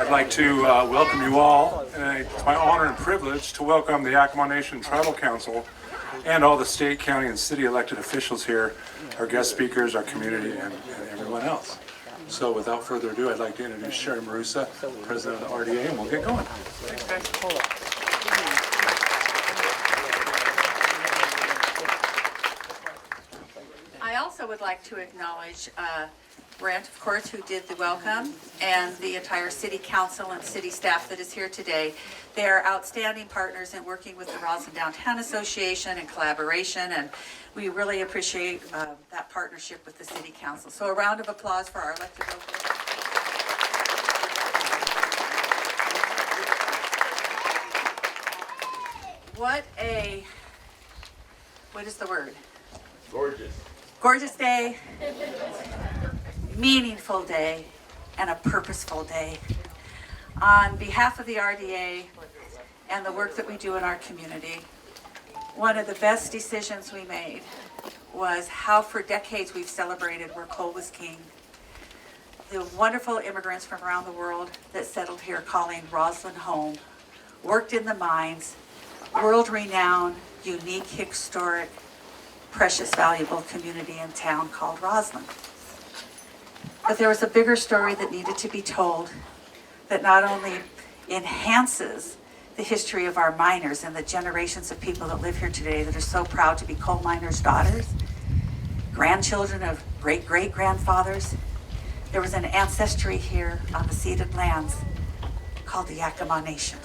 I'd like to welcome you all. It's my honor and privilege to welcome the Yakama Nation Tribal Council and all the state, county, and city elected officials here, our guest speakers, our community, and everyone else. So without further ado, I'd like to introduce Sherry Marusa, President of the RDA, and we'll get going. Thanks, guys. I also would like to acknowledge Brent, of course, who did the welcome, and the entire city council and city staff that is here today. They are outstanding partners in working with the Roslyn Downtown Association and collaboration, and we really appreciate that partnership with the city council. So a round of applause for our elected officials. What is the word? Gorgeous. Gorgeous day, meaningful day, and a purposeful day. On behalf of the RDA and the work that we do in our community, one of the best decisions we made was how for decades we've celebrated where coal was king. The wonderful immigrants from around the world that settled here calling Roslyn home, worked in the mines, world-renowned, unique, historic, precious, valuable community and town called Roslyn. But there was a bigger story that needed to be told that not only enhances the history of our miners and the generations of people that live here today that are so proud to be coal miners' daughters, grandchildren of great-great-grandfathers. There was an ancestry here on the ceded lands called the Yakama Nation.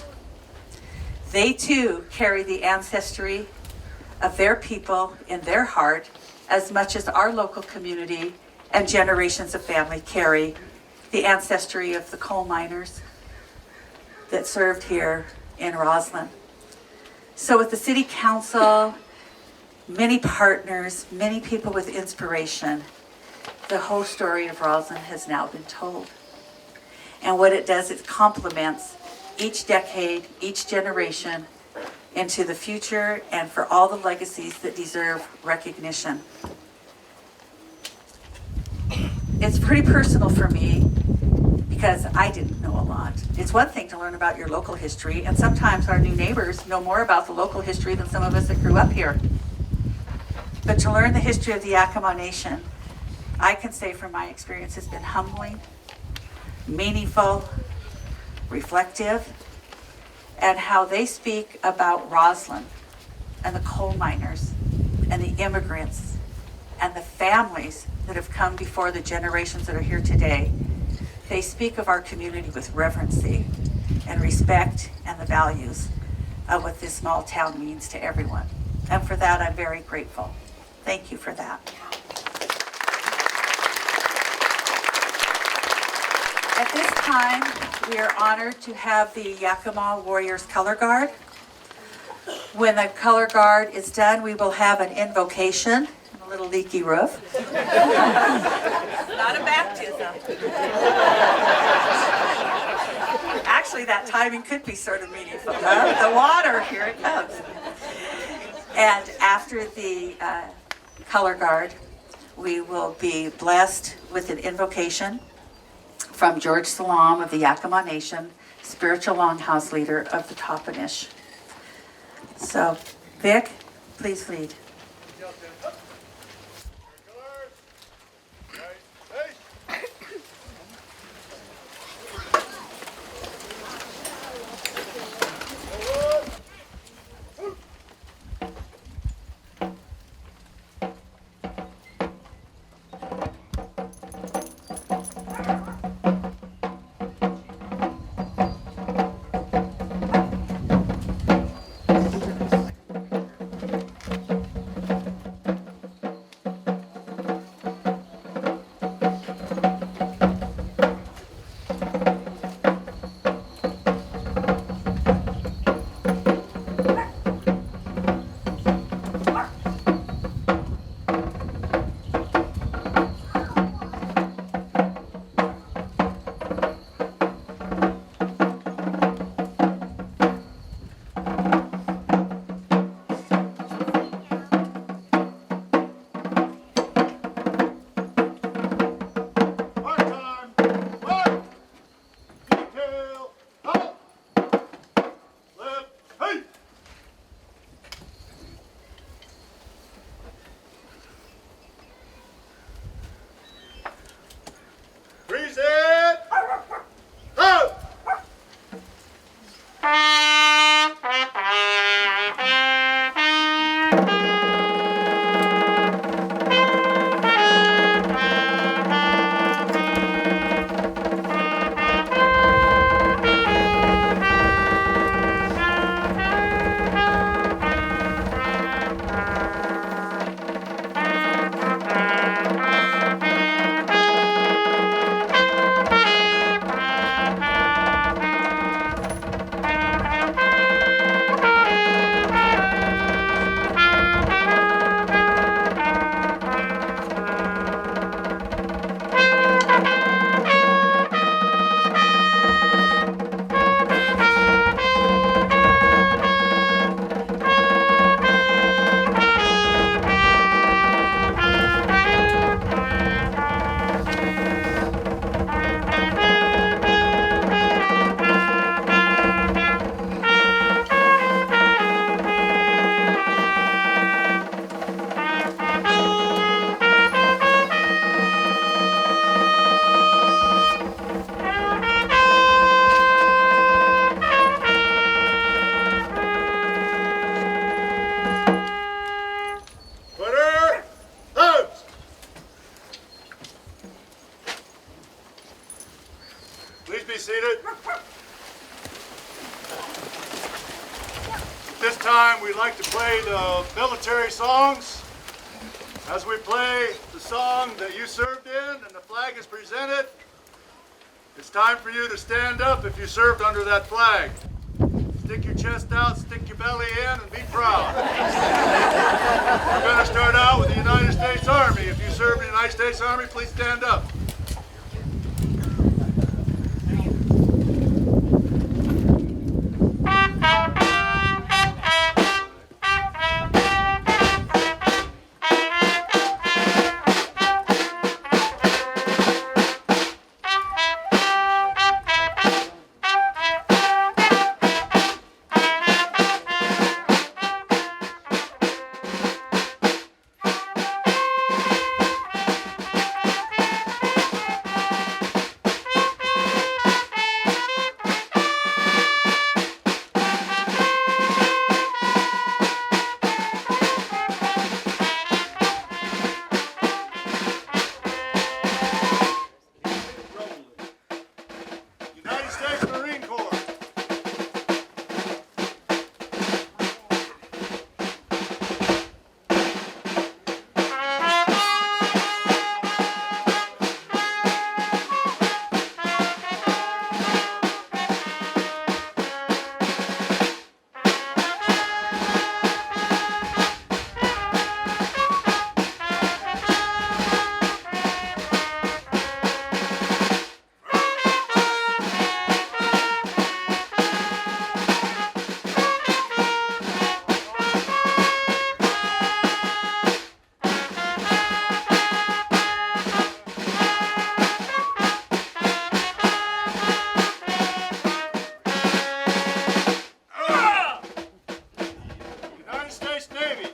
They too carry the ancestry of their people in their heart as much as our local community and generations of family carry the ancestry of the coal miners that served here in Roslyn. So with the city council, many partners, many people with inspiration, the whole story of Roslyn has now been told. And what it does, it complements each decade, each generation into the future and for all the legacies that deserve recognition. It's pretty personal for me because I didn't know a lot. It's one thing to learn about your local history, and sometimes our new neighbors know more about the local history than some of us that grew up here. But to learn the history of the Yakama Nation, I can say from my experience, has been humbling, meaningful, reflective, and how they speak about Roslyn and the coal miners and the immigrants and the families that have come before the generations that are here today. They speak of our community with reverency and respect and the values of what this small town means to everyone. And for that, I'm very grateful. Thank you for that. At this time, we are honored to have the Yakama Warriors Color Guard. When the Color Guard is done, we will have an invocation, a little leaky roof. Not a baptism. Actually, that timing could be sort of meaningful. The water, here it comes. And after the Color Guard, we will be blessed with an invocation from George Salam of the Yakama Nation, spiritual longhouse leader of the Toppenish. So, Vic, please lead. Please be seated. At this time, we'd like to play the military songs. As we play the song that you served in and the flag is presented, it's time for you to stand up if you served under that flag. Stick your chest out, stick your belly in, and be proud. We're going to start out with the United States Army. If you serve in the United States Army, please stand up. United States Marine Corps. United States Navy.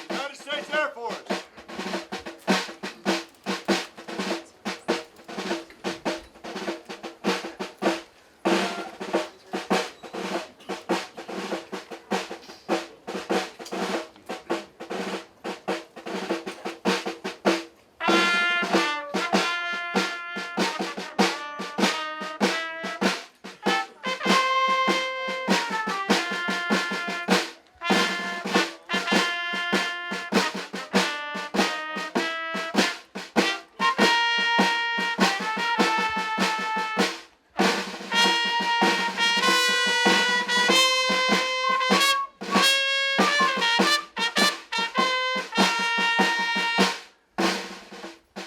United States Air Force.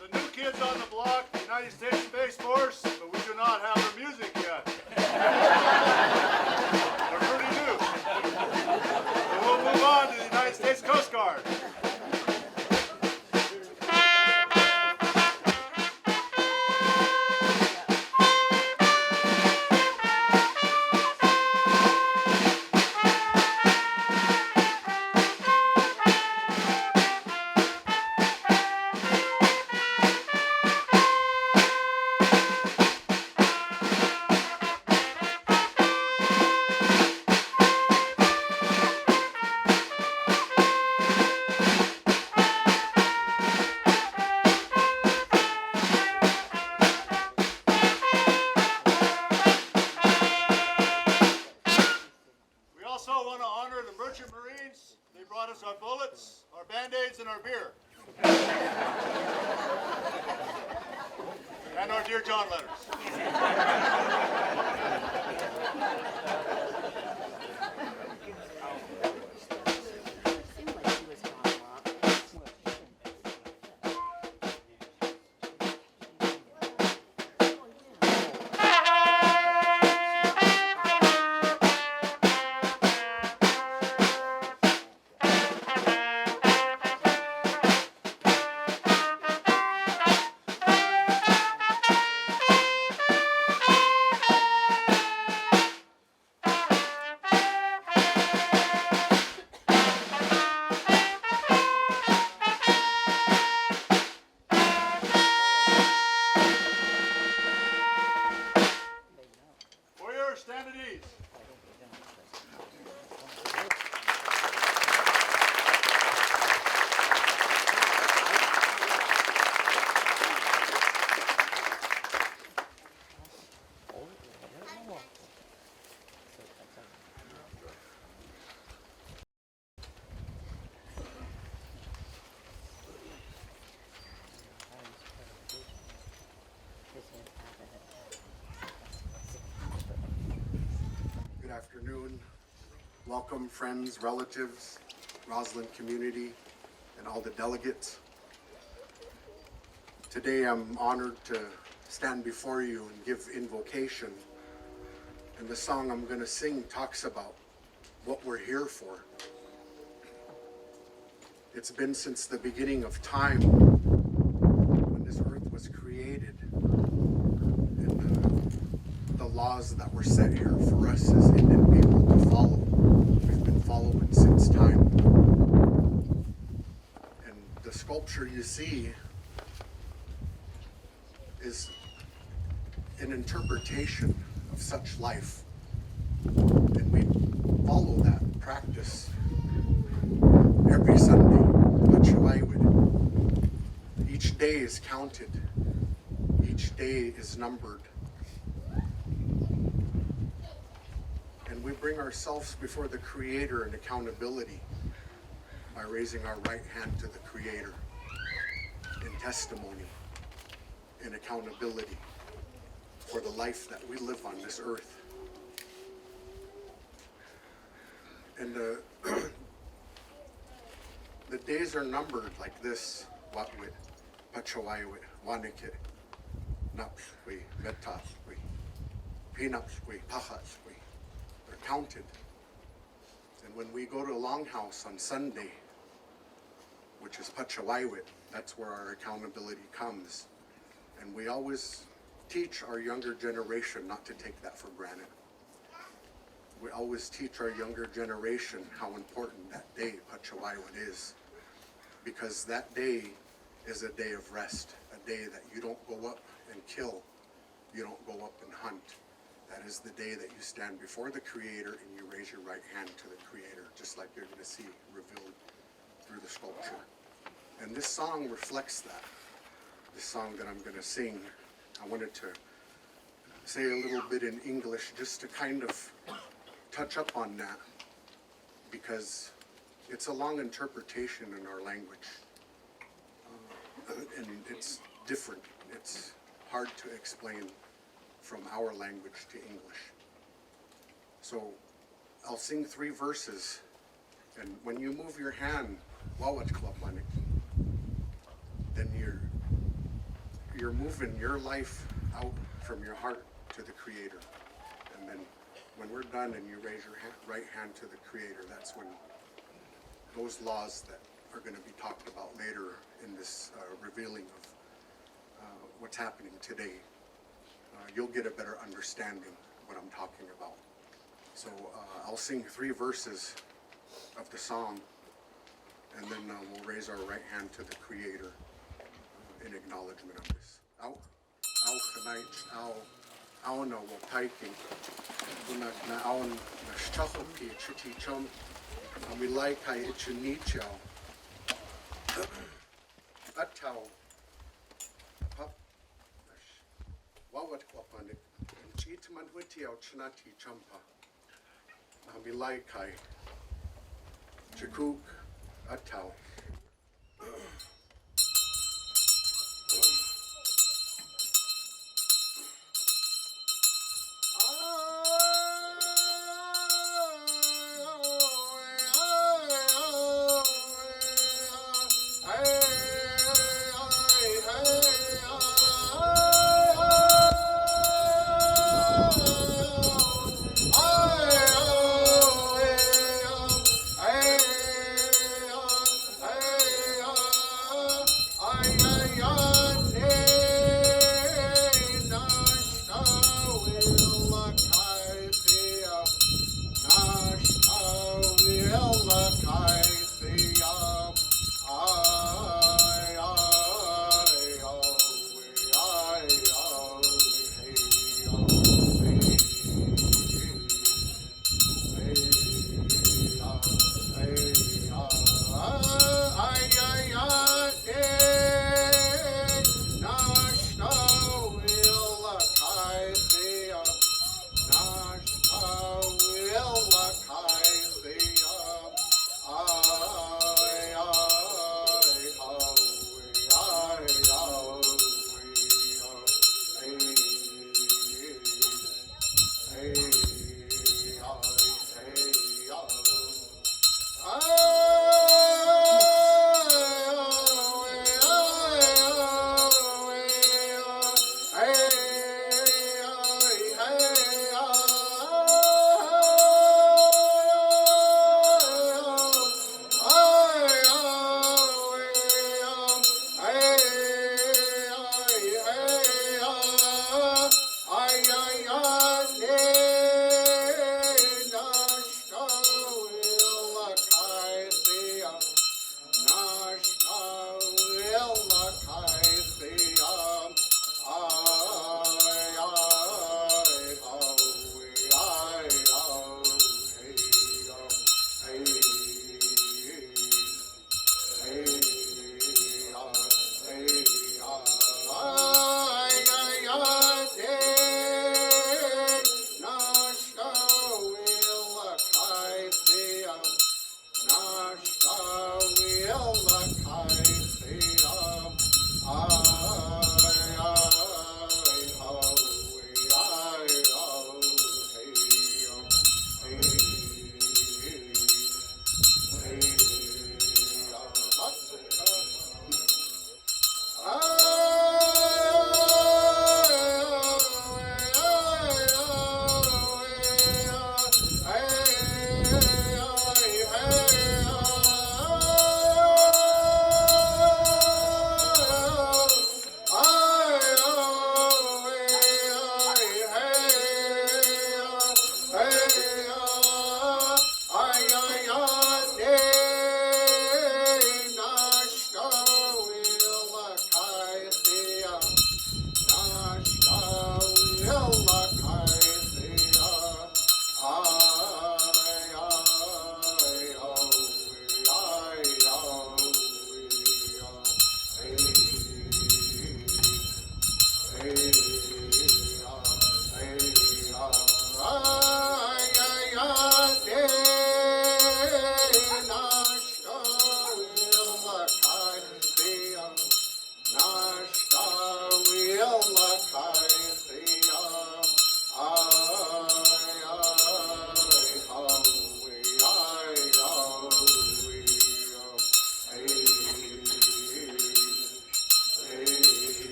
The new kids on the block, the United States Space Force, but we do not have their music yet. They're pretty new. So we'll move on to the United States Coast Guard. We also want to honor the Merchant Marines. They brought us our bullets, our Band-Aids, and our beer. And our Dear John letters. afternoon. Welcome, friends, relatives, Roslyn community, and all the delegates. Today I'm honored to stand before you and give invocation. And the song I'm going to sing talks about what we're here for. It's been since the beginning of time when this earth was created, and the laws that were set here for us as Indian people to follow. We've been following since time. And the sculpture you see is an interpretation of such life. And we follow that practice every Sunday. Each day is counted. Each day is numbered. And we bring ourselves before the Creator in accountability by raising our right hand to the Creator in testimony, in accountability for the life that we live on this earth. And the days are numbered like this. Watwit, Pachawaiwit, Wanike, Napswi, Metaswi, Pinapswi, Pahaswi. They're counted. And when we go to Longhouse on Sunday, which is Pachawaiwit, that's where our accountability comes. And we always teach our younger generation not to take that for granted. We always teach our younger generation how important that day, Pachawaiwit, is. Because that day is a day of rest, a day that you don't go up and kill, you don't go up and hunt. That is the day that you stand before the Creator and you raise your right hand to the Creator, just like you're going to see revealed through the sculpture. And this song reflects that. This song that I'm going to sing, I wanted to say a little bit in English just to kind of touch up on that, because it's a long interpretation in our language. And it's different. It's hard to explain from our language to English. So I'll sing 3 verses, and when you move your hand, wawat klapanik, then you're moving your life out from your heart to the Creator. And then when we're done and you raise your right hand to the Creator, that's when those laws that are going to be talked about later in this revealing of what's happening today, you'll get a better understanding of what I'm talking about. So I'll sing 3 verses of the song, and then we'll raise our right hand to the Creator in acknowledgement of this. Ow, ow, chanaich, ow, ow, no, well, taking, na ow, na shachopi, chiti chum, we like I itchunicho. Atau, pap, wawat kwapanik, chitman witiao chnati champa. We like I chikuk, atau.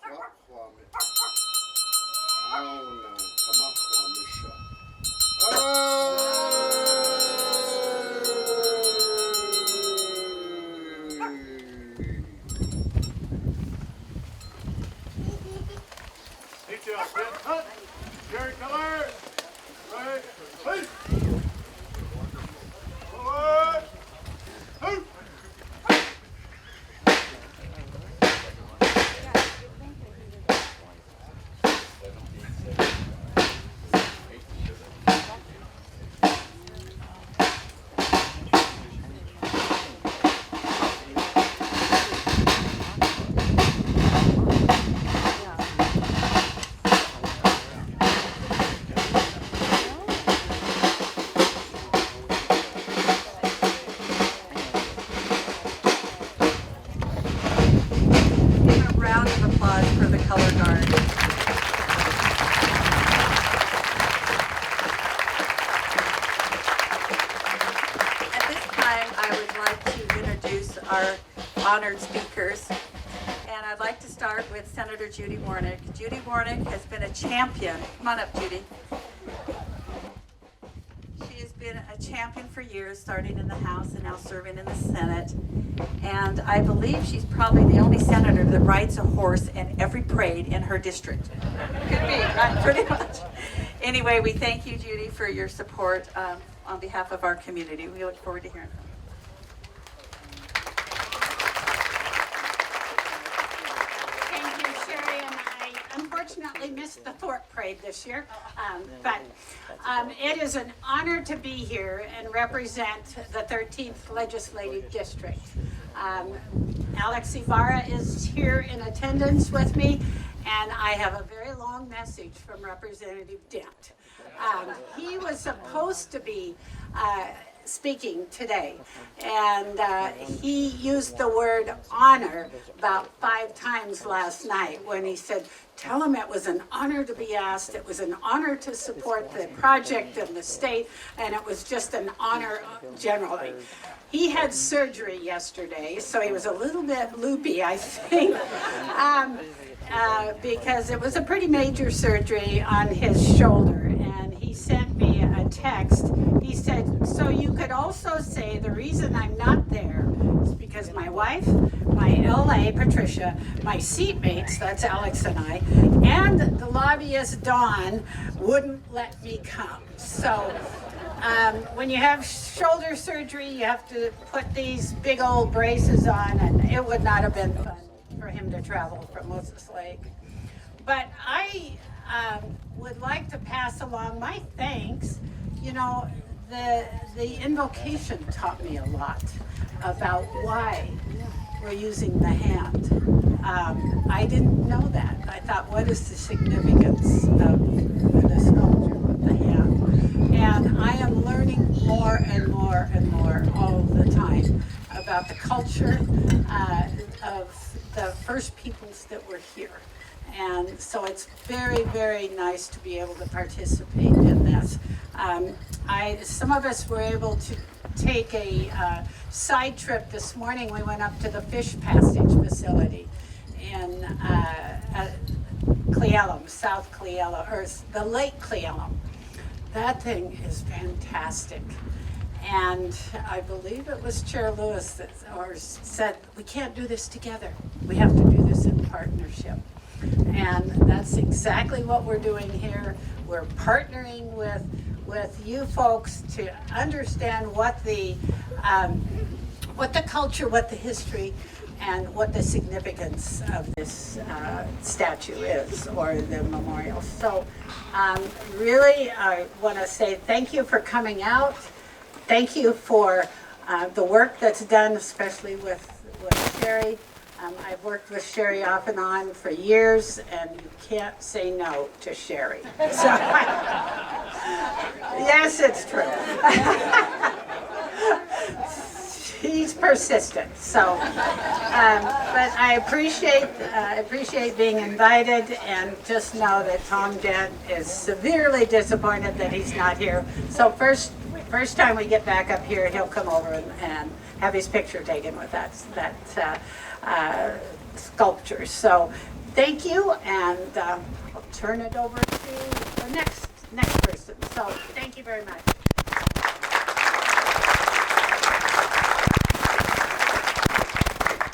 Detail, pin, cut. Jerry color. Right. Hey. Forward. Hey. A round of applause for the color guard. At this time, I would like to introduce our honored speakers. And I'd like to start with Senator Judy Warnick. Judy Warnick has been a champion. Come on up, Judy. She has been a champion for years, starting in the House and now serving in the Senate. And I believe she's probably the only senator that rides a horse in every parade in her district. Could be, right? Pretty much. Anyway, we thank you, Judy, for your support on behalf of our community. We look forward to hearing from you. Thank you, Sherry, and I unfortunately missed the Thorpe Parade this year, but it is an honor to be here and represent the 13th Legislative District. Alex Ibarra is here in attendance with me, and I have a very long message from Representative Dent. He was supposed to be speaking today, and he used the word honor about 5 times last night when he said, tell him it was an honor to be asked, it was an honor to support the project in the state, and it was just an honor generally. He had surgery yesterday, so he was a little bit loopy, I think, because it was a pretty major surgery on his shoulder, and he sent me a text. He said, so you could also say the reason I'm not there is because my wife, my LA, Patricia, my seatmates, that's Alex and I, and the lobbyist, Dawn, wouldn't let me come. So when you have shoulder surgery, you have to put these big old braces on, and it would not have been fun for him to travel from Moses Lake. But I would like to pass along my thanks. You know, the invocation taught me a lot about why we're using the hand. I didn't know that. I thought, what is the significance of the sculpture with the hand? And I am learning more and more and more all the time about the culture of the first peoples that were here. And so it's very, very nice to be able to participate in this. Some of us were able to take a side trip this morning. We went up to the fish passage facility in Cle Elum, South Cle Elum, or the Lake Cle Elum. That thing is fantastic. And I believe it was Chair Lewis that said, we can't do this together. We have to do this in partnership. And that's exactly what we're doing here. We're partnering with you folks to understand what the culture, what the history, and what the significance of this statue is, or the memorial. So really, I want to say thank you for coming out. Thank you for the work that's done, especially with Sherry. I've worked with Sherry off and on for years, and you can't say no to Sherry. So, yes, it's true. She's persistent. So, but I appreciate being invited, and just know that Tom Dent is severely disappointed that he's not here. So first time we get back up here, he'll come over and have his picture taken with that sculpture. So thank you, and I'll turn it over to the next person. So thank you very much.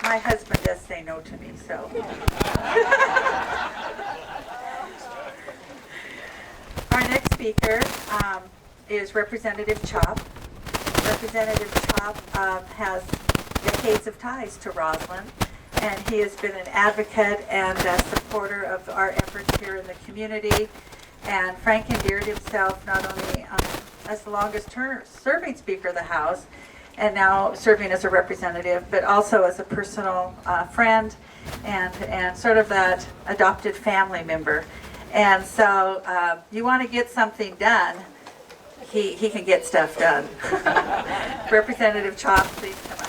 My husband does say no to me, so. Our next speaker is Representative Chop. Representative Chop has decades of ties to Roslyn, and he has been an advocate and a supporter of our efforts here in the community. And Frank endeared himself not only as the longest serving Speaker of the House, and now serving as a representative, but also as a personal friend and sort of that adopted family member. And so you want to get something done, he can get stuff done. Representative Chop, please come up.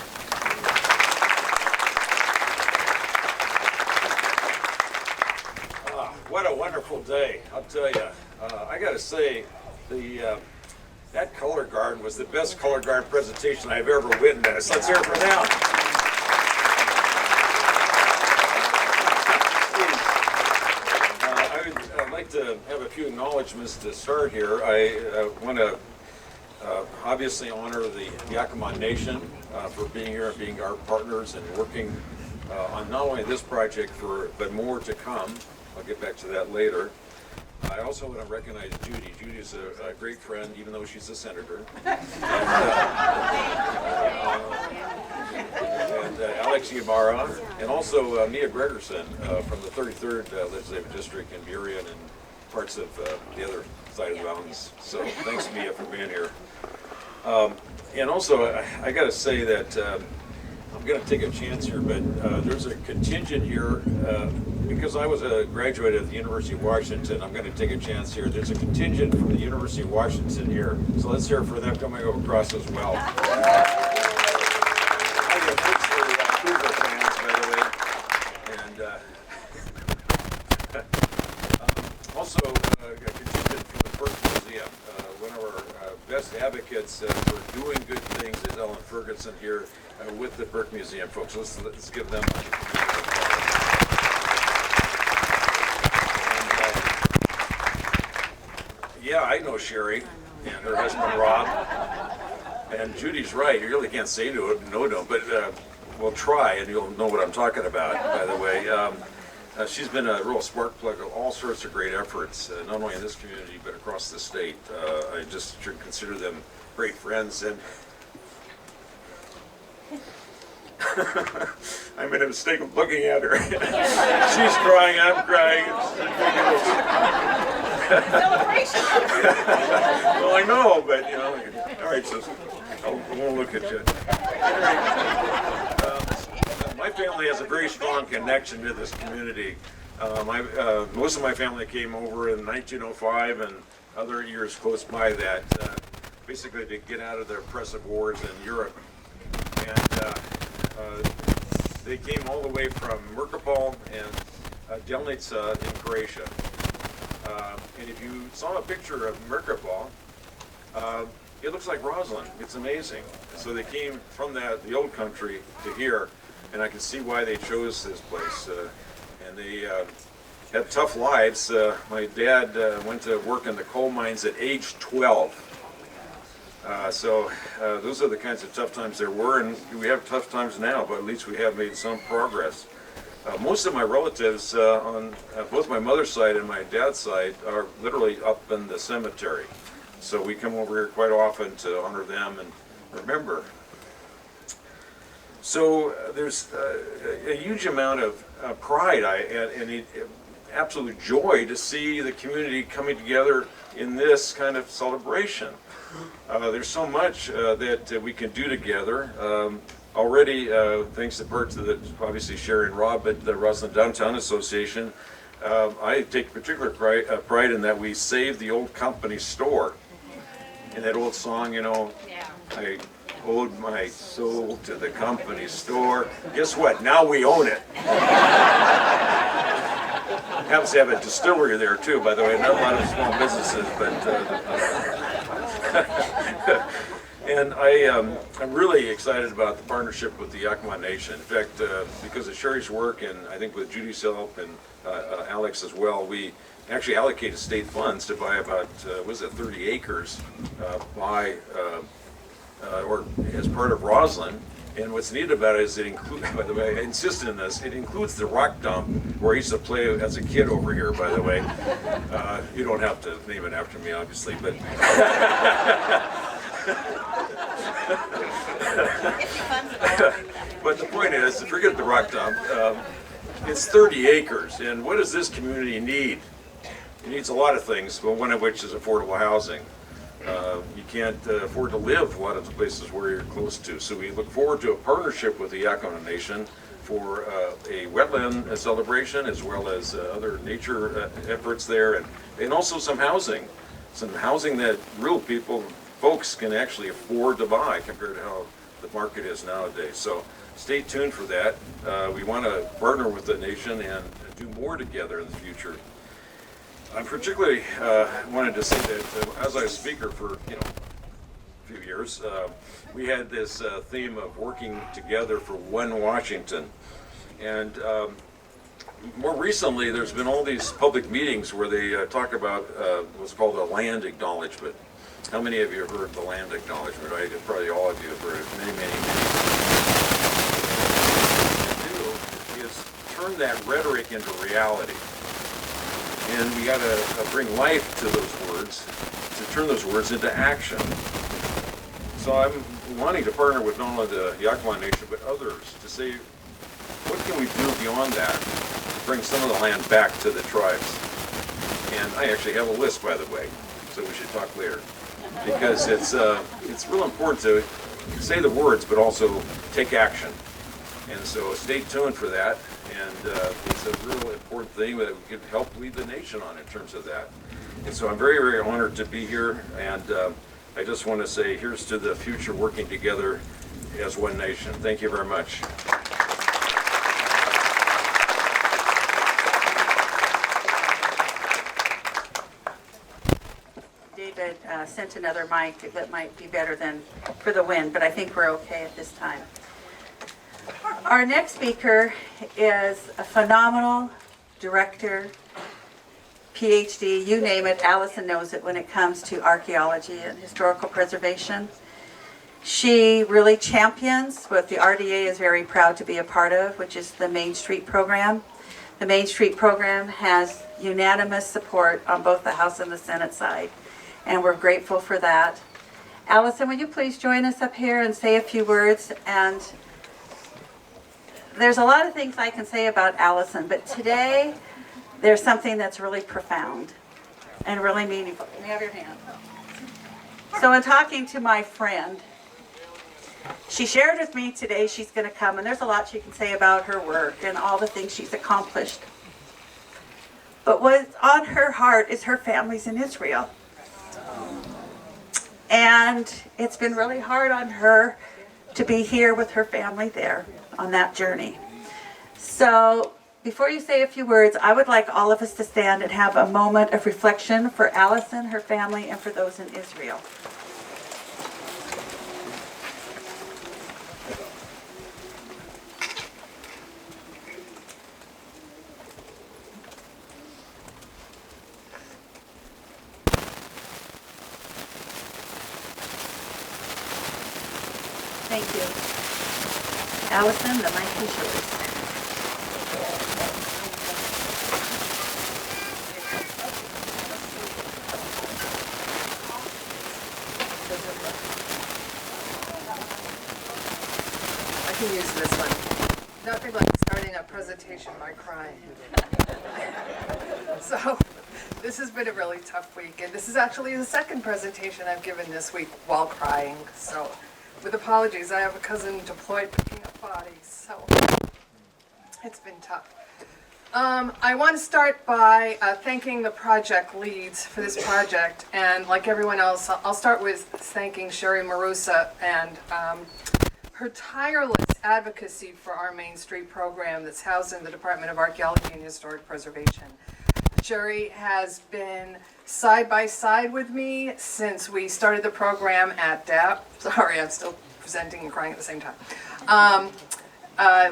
What a wonderful day, I'll tell you. I got to say, that color guard was the best color guard presentation I've ever witnessed. Let's hear it for them. I'd like to have a few acknowledgments to start here. I want to obviously honor the Yakama Nation for being here and being our partners and working on not only this project but more to come. I'll get back to that later. I also want to recognize Judy. Judy's a great friend, even though she's a senator. And Alex Ybarra, and also Mia Gregerson from the 33rd Legislative District in Burien and parts of the other side of the mountains. So thanks, Mia, for being here. And also, I got to say that I'm going to take a chance here, but there's a contingent here. Because I was a graduate at the University of Washington, I'm going to take a chance here. There's a contingent from the University of Washington here, so let's hear for them coming across as well. I got books for Cougar fans, by the way, and also a contingent from the Burke Museum. One of our best advocates for doing good things is Ellen Ferguson here with the Burke Museum folks. Let's give them a yeah, I know Sherry and her husband Rob. And Judy's right, you really can't say no to them, but we'll try and you'll know what I'm talking about, by the way. She's been a real spark plug of all sorts of great efforts, not only in this community, but across the state. I just should consider them great friends. And I made a mistake of looking at her. She's crying, I'm crying. Celebration. Well, I know, but you know, all right, so I won't look at you. My family has a very strong connection to this community. Most of my family came over in 1905 and other years close by that, basically to get out of the oppressive wars in Europe. And they came all the way from Mrkopalj and Delnica in Croatia. And if you saw a picture of Mrkopalj, it looks like Roslyn. It's amazing. So they came from the old country to here, and I can see why they chose this place. And they had tough lives. My dad went to work in the coal mines at age 12. So those are the kinds of tough times there were, and we have tough times now, but at least we have made some progress. Most of my relatives on both my mother's side and my dad's side are literally up in the cemetery. So we come over here quite often to honor them and remember. So there's a huge amount of pride and absolute joy to see the community coming together in this kind of celebration. There's so much that we can do together. Already, thanks to obviously Sherry and Rob at the Roslyn Downtown Association, I take particular pride in that we saved the old company store. And that old song, you know, Yeah. I owed my soul to the company store. Guess what? Now we own it. Happens to have a distillery there too, by the way. Not a lot of small businesses, but And I'm really excited about the partnership with the Yakama Nation. In fact, because of Sherry's work and I think with Judy's help and Alex as well, we actually allocated state funds to buy about, 30 acres or as part of Roslyn. And what's neat about it is it includes, by the way, I insisted on this, it includes the rock dump where I used to play as a kid over here, by the way. You don't have to name it after me, obviously, but. But the point is, forget the rock dump, it's 30 acres, and what does this community need? It needs a lot of things, but one of which is affordable housing. You can't afford to live a lot of the places where you're close to. So we look forward to a partnership with the Yakama Nation for a wetland celebration as well as other nature efforts there, and also some housing that real folks can actually afford to buy compared to how the market is nowadays. So stay tuned for that. We want to partner with the nation and do more together in the future. I particularly wanted to say that as I was speaker for a few years, we had this theme of working together for one Washington, and more recently there's been all these public meetings where they talk about what's called a land acknowledgement. How many of you have heard of the land acknowledgement? Right? Probably all of you have heard it many. What we do is turn that rhetoric into reality. And we got to bring life to those words, to turn those words into action. So I'm wanting to partner with not only the Yakama Nation, but others to say, what can we do beyond that to bring some of the land back to the tribes? And I actually have a list, by the way, so we should talk later. Because it's real important to say the words, but also take action. And so stay tuned for that. And it's a real important thing that we could help lead the nation on in terms of that. And so I'm very, very honored to be here. And I just want to say here's to the future working together as one nation. Thank you very much. David sent another mic that might be better than for the wind, but I think we're okay at this time. Our next speaker is a phenomenal director, PhD, you name it. Allison knows it when it comes to archaeology and historical preservation. She really champions what the RDA is very proud to be a part of, which is the Main Street program. The Main Street program has unanimous support on both the House and the Senate side, and we're grateful for that. Allison, would you please join us up here and say a few words? And there's a lot of things I can say about Allison, but today there's something that's really profound and really meaningful. Can you have your hand? So in talking to my friend, she shared with me today she's going to come, and there's a lot she can say about her work and all the things she's accomplished. But what's on her heart is her family's in Israel. And it's been really hard on her to be here with her family there on that journey. So before you say a few words, I would like all of us to stand and have a moment of reflection for Allison, her family, and for those in Israel. Thank you. Allison, the mic is yours. I can use this one. Nothing like starting a presentation by crying. So, this has been a really tough week, and this is actually the second presentation I've given this week while crying. So, with apologies, I have a cousin deployed picking up bodies, so it's been tough. I want to start by thanking the project leads for this project, and like everyone else, I'll start with thanking Sherry Marusa and her tireless advocacy for our Main Street program that's housed in the Department of Archaeology and Historic Preservation. Sherry has been side by side with me since we started the program at DAP. Sorry, I'm still presenting and crying at the same time.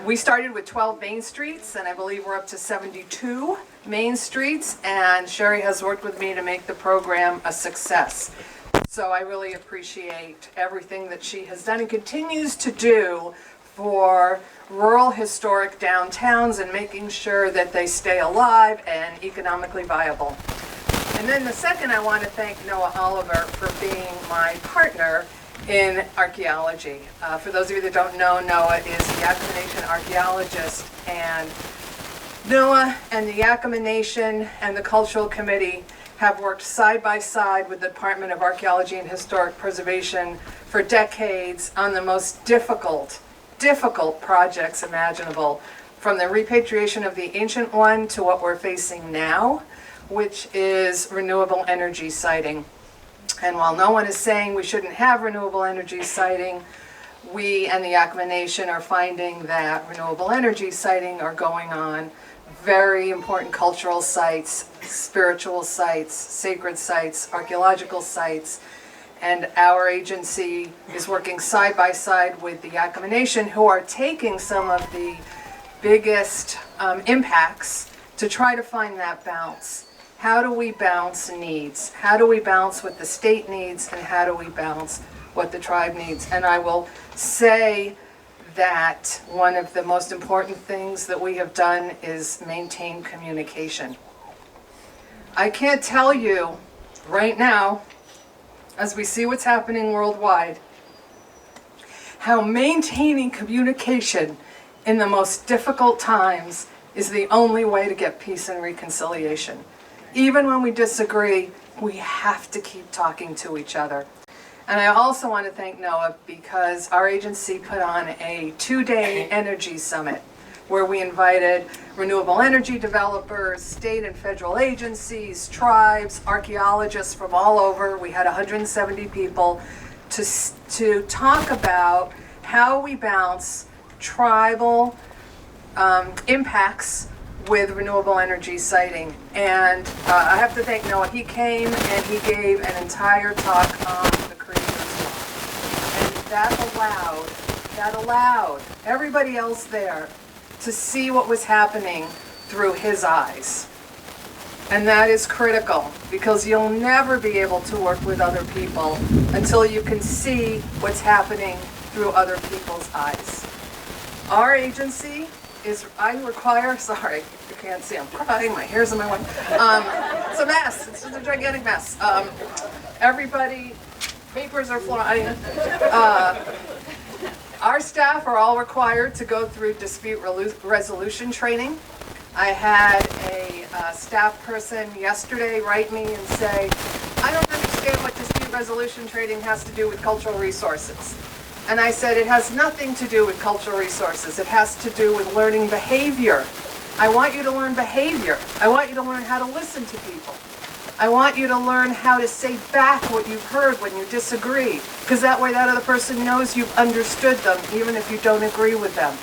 We started with 12 main streets, and I believe we're up to 72 main streets, and Sherry has worked with me to make the program a success. So I really appreciate everything that she has done and continues to do for rural historic downtowns and making sure that they stay alive and economically viable. And then the second, I want to thank Noah Oliver for being my partner in archaeology. For those of you that don't know, Noah is a Yakama Nation archaeologist, and Noah and the Yakama Nation and the Cultural Committee have worked side by side with the Department of Archaeology and Historic Preservation for decades on the most difficult projects imaginable, from the repatriation of the ancient one to what we're facing now, which is renewable energy siting. And while no one is saying we shouldn't have renewable energy siting, we and the Yakama Nation are finding that renewable energy siting are going on very important cultural sites, spiritual sites, sacred sites, archaeological sites. And our agency is working side by side with the Yakama Nation, who are taking some of the biggest impacts to try to find that balance. How do we balance needs? How do we balance what the state needs, and how do we balance what the tribe needs? And I will say that one of the most important things that we have done is maintain communication. I can't tell you right now, as we see what's happening worldwide, how maintaining communication in the most difficult times is the only way to get peace and reconciliation. Even when we disagree, we have to keep talking to each other. And I also want to thank Noah because our agency put on a 2-day energy summit where we invited renewable energy developers, state and federal agencies, tribes, archaeologists from all over. We had 170 people to talk about how we balance tribal impacts with renewable energy siting. And I have to thank Noah. He came and he gave an entire talk on the Creator's Law. And that allowed everybody else there to see what was happening through his eyes. And that is critical, because you'll never be able to work with other people until you can see what's happening through other people's eyes. Our agency is, sorry, you can't see, I'm crying, my hair's in my way. It's a mess, it's just a gigantic mess. Everybody, papers are flying. Our staff are all required to go through dispute resolution training. I had a staff person yesterday write me and say, I don't understand what dispute resolution training has to do with cultural resources. And I said, it has nothing to do with cultural resources. It has to do with learning behavior. I want you to learn behavior. I want you to learn how to listen to people. I want you to learn how to say back what you've heard when you disagree, because that way that other person knows you've understood them, even if you don't agree with them.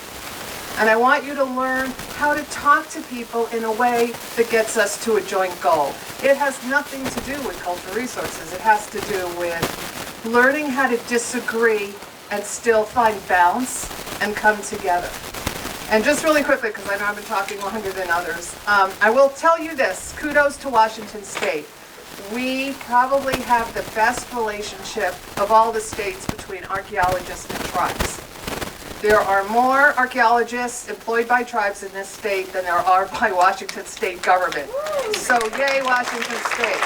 And I want you to learn how to talk to people in a way that gets us to a joint goal. It has nothing to do with cultural resources. It has to do with learning how to disagree and still find balance and come together. And just really quickly, because I know I've been talking longer than others, I will tell you this, kudos to Washington State. We probably have the best relationship of all the states between archaeologists and tribes. There are more archaeologists employed by tribes in this state than there are by Washington State government. So yay, Washington State.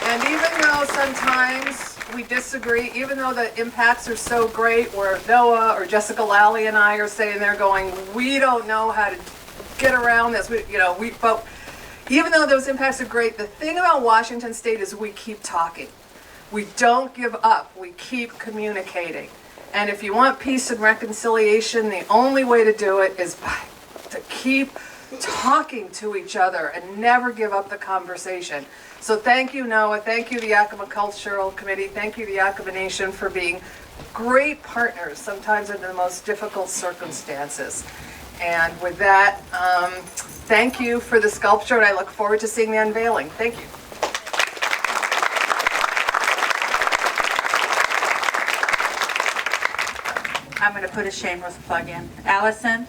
And even though sometimes we disagree, even though the impacts are so great, where Noah or Jessica Lally and I are sitting there going, we don't know how to get around this, but even though those impacts are great, the thing about Washington State is we keep talking. We don't give up, we keep communicating. And if you want peace and reconciliation, the only way to do it is to keep talking to each other and never give up the conversation. So thank you, Noah. Thank you, the Yakama Cultural Committee. Thank you, the Yakama Nation, for being great partners, sometimes in the most difficult circumstances. And with that, thank you for the sculpture, and I look forward to seeing the unveiling. Thank you. I'm going to put a shameless plug in. Allison,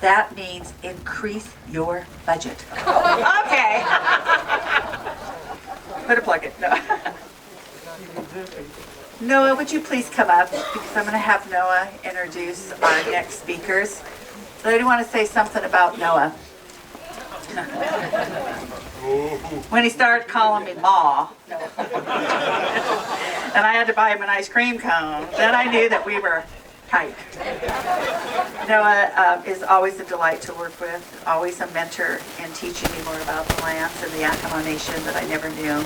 that means increase your budget. Okay. Put a plug in. No. Noah, would you please come up? Because I'm going to have Noah introduce our next speakers. So I do want to say something about Noah. When he started calling me Ma, and I had to buy him an ice cream cone, then I knew that we were tight. Noah is always a delight to work with, always a mentor in teaching me more about the lands and the Yakama Nation that I never knew.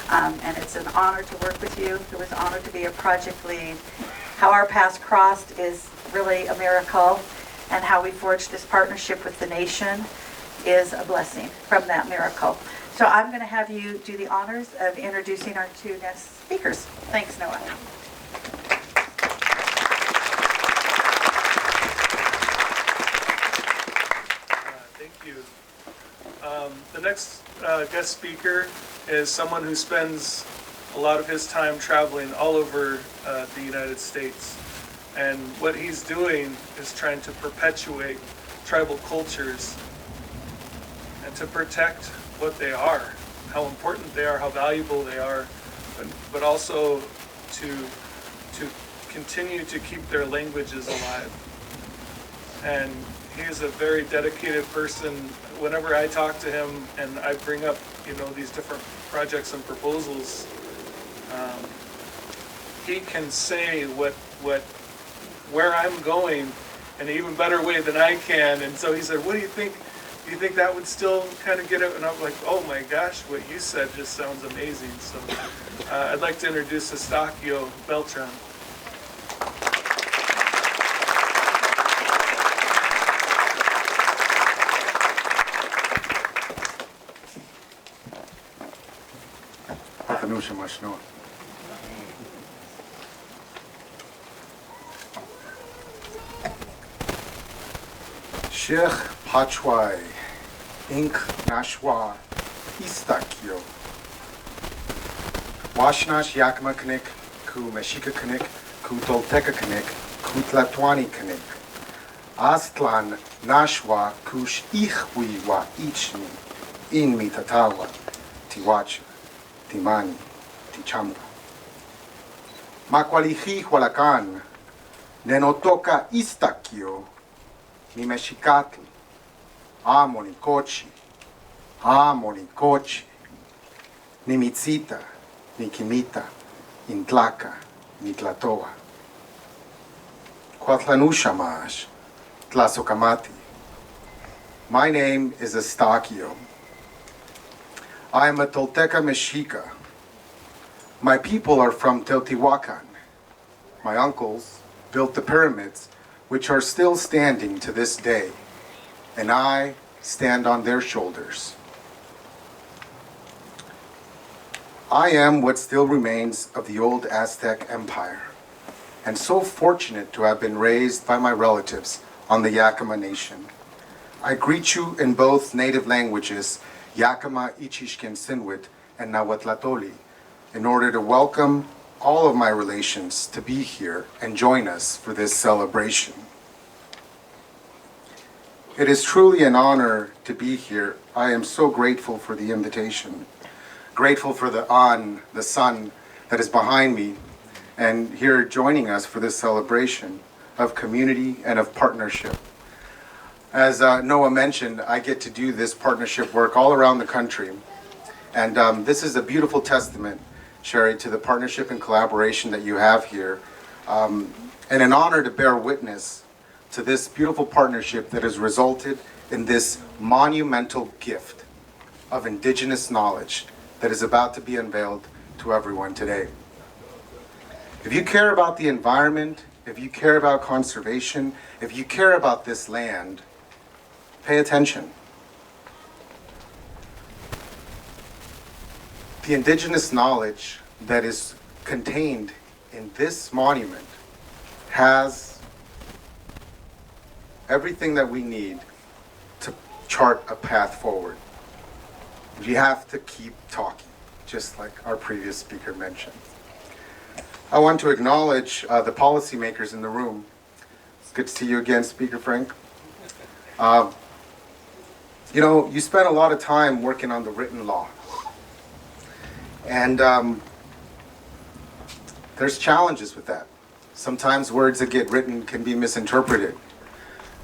And it's an honor to work with you. It was an honor to be a project lead. How our paths crossed is really a miracle, and how we forged this partnership with the nation is a blessing from that miracle. So I'm going to have you do the honors of introducing our two next speakers. Thanks, Noah. Thank you. The next guest speaker is someone who spends a lot of his time traveling all over the United States. And what he's doing is trying to perpetuate tribal cultures and to protect what they are, how important they are, how valuable they are, but also to continue to keep their languages alive. And he is a very dedicated person. Whenever I talk to him and I bring up, these different projects and proposals, he can say where I'm going in an even better way than I can. And so he said, "What do you think? Do you think that would still kind of get it?" And I'm like, "Oh my gosh, what you said just sounds amazing." So I'd like to introduce Eustaquio Beltran. Sheikh Pachwai, Ink Nashwa, Istakyo. Washnash Yakama Kanik, Ku Meshika Kanik, Ku Tolteka Kanik, Ku Tlatwani Kanik. Astlan Nashwa Kush Ichwi wa Ichni, In Mitatawa, Tiwacha, Timani, Tichamba. Makwalihi Walakan, Nenotoka Istakyo, ni mexicatl, amo ni cochi, ni mitzita, ni quimita, intlaca, ni tlatoa. Cuatlanusha mash, tlasocamati. My name is Eustaquio. I am a Tolteca Mexica. My people are from Teotihuacan. My uncles built the pyramids, which are still standing to this day, and I stand on their shoulders. I am what still remains of the old Aztec Empire, and so fortunate to have been raised by my relatives on the Yakama Nation. I greet you in both native languages, Yakama Ichishkin Sinwit and Nahuatlatoli, in order to welcome all of my relations to be here and join us for this celebration. It is truly an honor to be here. I am so grateful for the invitation, grateful for the sun that is behind me, and here joining us for this celebration of community and of partnership. As Noah mentioned, I get to do this partnership work all around the country, and this is a beautiful testament, Sherry, to the partnership and collaboration that you have here, and an honor to bear witness to this beautiful partnership that has resulted in this monumental gift of indigenous knowledge that is about to be unveiled to everyone today. If you care about the environment, if you care about conservation, if you care about this land, pay attention. The indigenous knowledge that is contained in this monument has everything that we need to chart a path forward. We have to keep talking, just like our previous speaker mentioned. I want to acknowledge the policymakers in the room. It's good to see you again, Speaker Frank. You know, you spent a lot of time working on the written law. And there's challenges with that. Sometimes words that get written can be misinterpreted.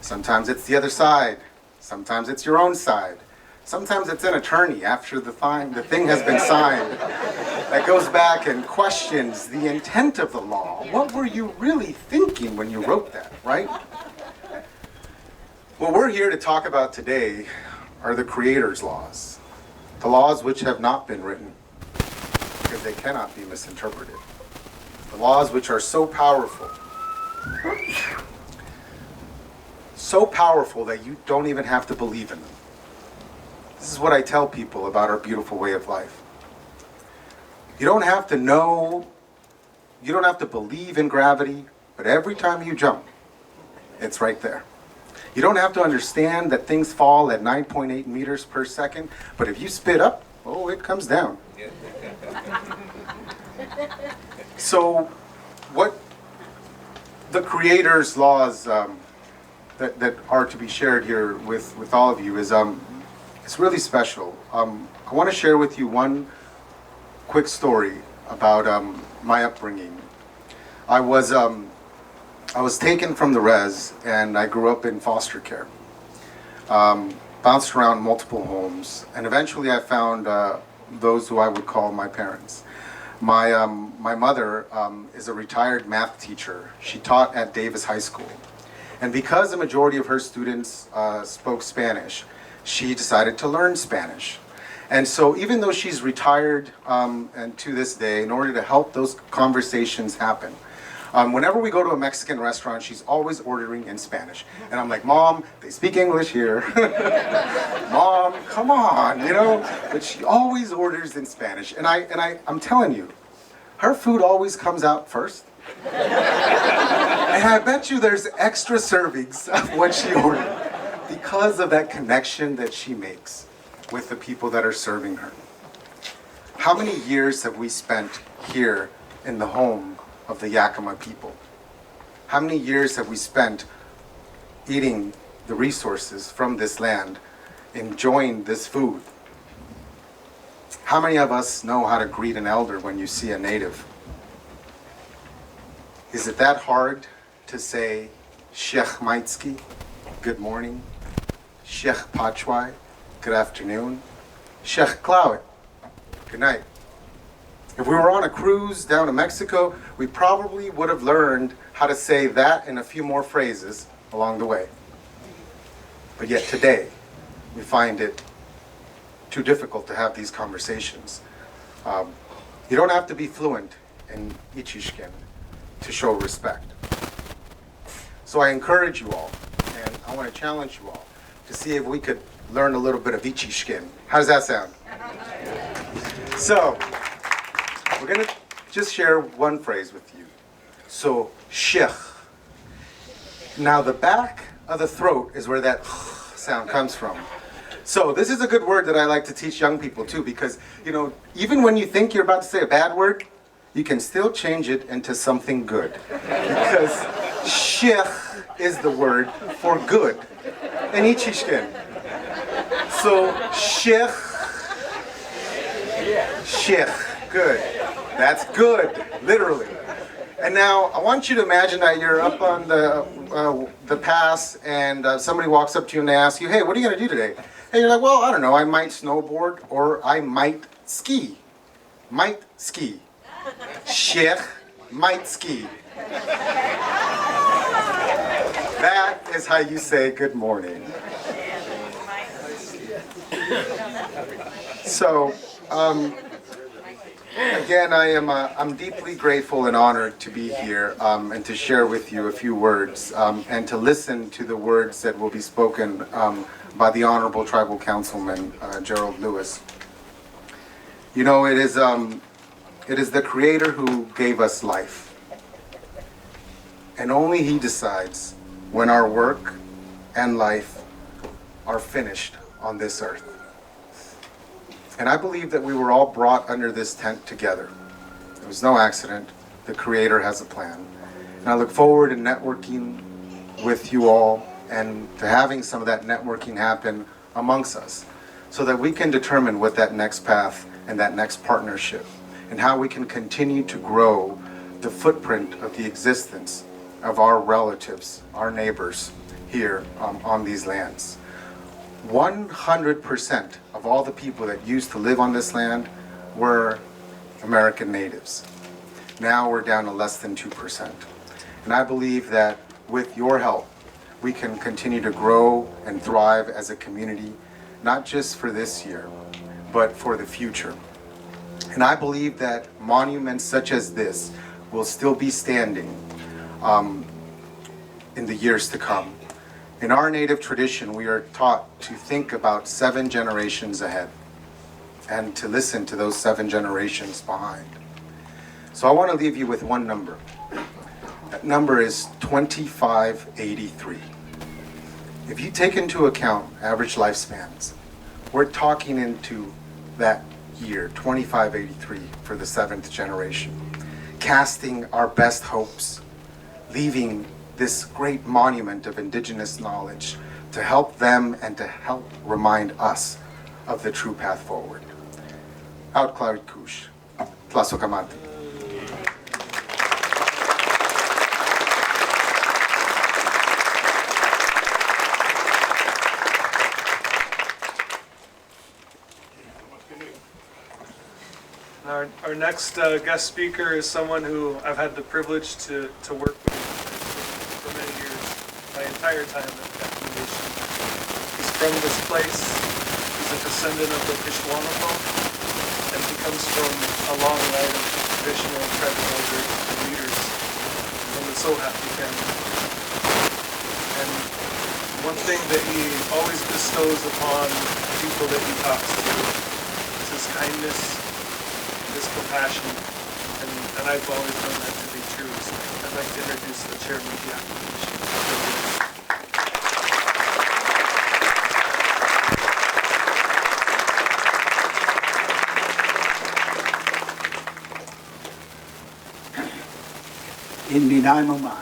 Sometimes it's the other side. Sometimes it's your own side. Sometimes it's an attorney after the thing has been signed that goes back and questions the intent of the law. What were you really thinking when you wrote that, right? What we're here to talk about today are the Creator's laws, the laws which have not been written because they cannot be misinterpreted, the laws which are so powerful that you don't even have to believe in them. This is what I tell people about our beautiful way of life. You don't have to know, you don't have to believe in gravity, but every time you jump, it's right there. You don't have to understand that things fall at 9.8 meters per second, but if you spit up, oh, it comes down. So what the Creator's laws that are to be shared here with all of you is it's really special. I want to share with you one quick story about my upbringing. I was taken from the res, and I grew up in foster care. Bounced around multiple homes, and eventually I found those who I would call my parents. My mother is a retired math teacher. She taught at Davis High School. And because the majority of her students spoke Spanish, she decided to learn Spanish. And so even though she's retired, and to this day, in order to help those conversations happen, whenever we go to a Mexican restaurant, she's always ordering in Spanish. And I'm like, Mom, they speak English here. Mom, come on, you know? But she always orders in Spanish. And I'm telling you, her food always comes out first. And I bet you there's extra servings of what she ordered because of that connection that she makes with the people that are serving her. How many years have we spent here in the home of the Yakama people? How many years have we spent eating the resources from this land, enjoying this food? How many of us know how to greet an elder when you see a native? Is it that hard to say Sheikh Maitski, good morning, Sheikh Pachwai, good afternoon, Sheikh Klawit, good night? If we were on a cruise down to Mexico, we probably would have learned how to say that and a few more phrases along the way. But yet today, we find it too difficult to have these conversations. You don't have to be fluent in Ichishken to show respect. So I encourage you all, and I want to challenge you all, to see if we could learn a little bit of Ichishken. How does that sound? So, we're going to just share one phrase with you. So, sheikh. Now, the back of the throat is where that sound comes from. So, this is a good word that I like to teach young people too, because, you know, even when you think you're about to say a bad word, you can still change it into something good. Because sheikh is the word for good in Ichishken. So, sheikh, good. That's good, literally. And now, I want you to imagine that you're up on the pass, and somebody walks up to you and they ask you, hey, what are you going to do today? And you're like, well, I don't know, I might snowboard, or I might ski. Might ski. Sheikh might ski. That is how you say good morning. So, again, I'm deeply grateful and honored to be here and to share with you a few words and to listen to the words that will be spoken by the Honorable Tribal Councilman Gerald Lewis. You know, it is the Creator who gave us life, and only He decides when our work and life are finished on this earth. And I believe that we were all brought under this tent together. It was no accident. The Creator has a plan. And I look forward to networking with you all and to having some of that networking happen amongst us so that we can determine what that next path and that next partnership and how we can continue to grow the footprint of the existence of our relatives, our neighbors here on these lands. 100% of all the people that used to live on this land were American natives. Now we're down to less than 2%. And I believe that with your help, we can continue to grow and thrive as a community, not just for this year, but for the future. And I believe that monuments such as this will still be standing in the years to come. In our native tradition, we are taught to think about 7 generations ahead and to listen to those 7 generations behind. So I want to leave you with one number. That number is 2583. If you take into account average lifespans, we're talking into that year, 2583, for the 7th generation, casting our best hopes, leaving this great monument of indigenous knowledge to help them and to help remind us of the true path forward. Out Clarit Kush, Tlasokamati. Our next guest speaker is someone who I've had the privilege to work with for many years, my entire time at Yakama Nation. He's from this place. He's a descendant of the Kishwamepo, and he comes from a long line of traditional tribal elders and leaders from the Sohapi family. And one thing that he always bestows upon people that he talks to is his kindness, his compassion, and I've always known that to be true. So I'd like to introduce the chairman of the Yakama Nation. Indinaimama.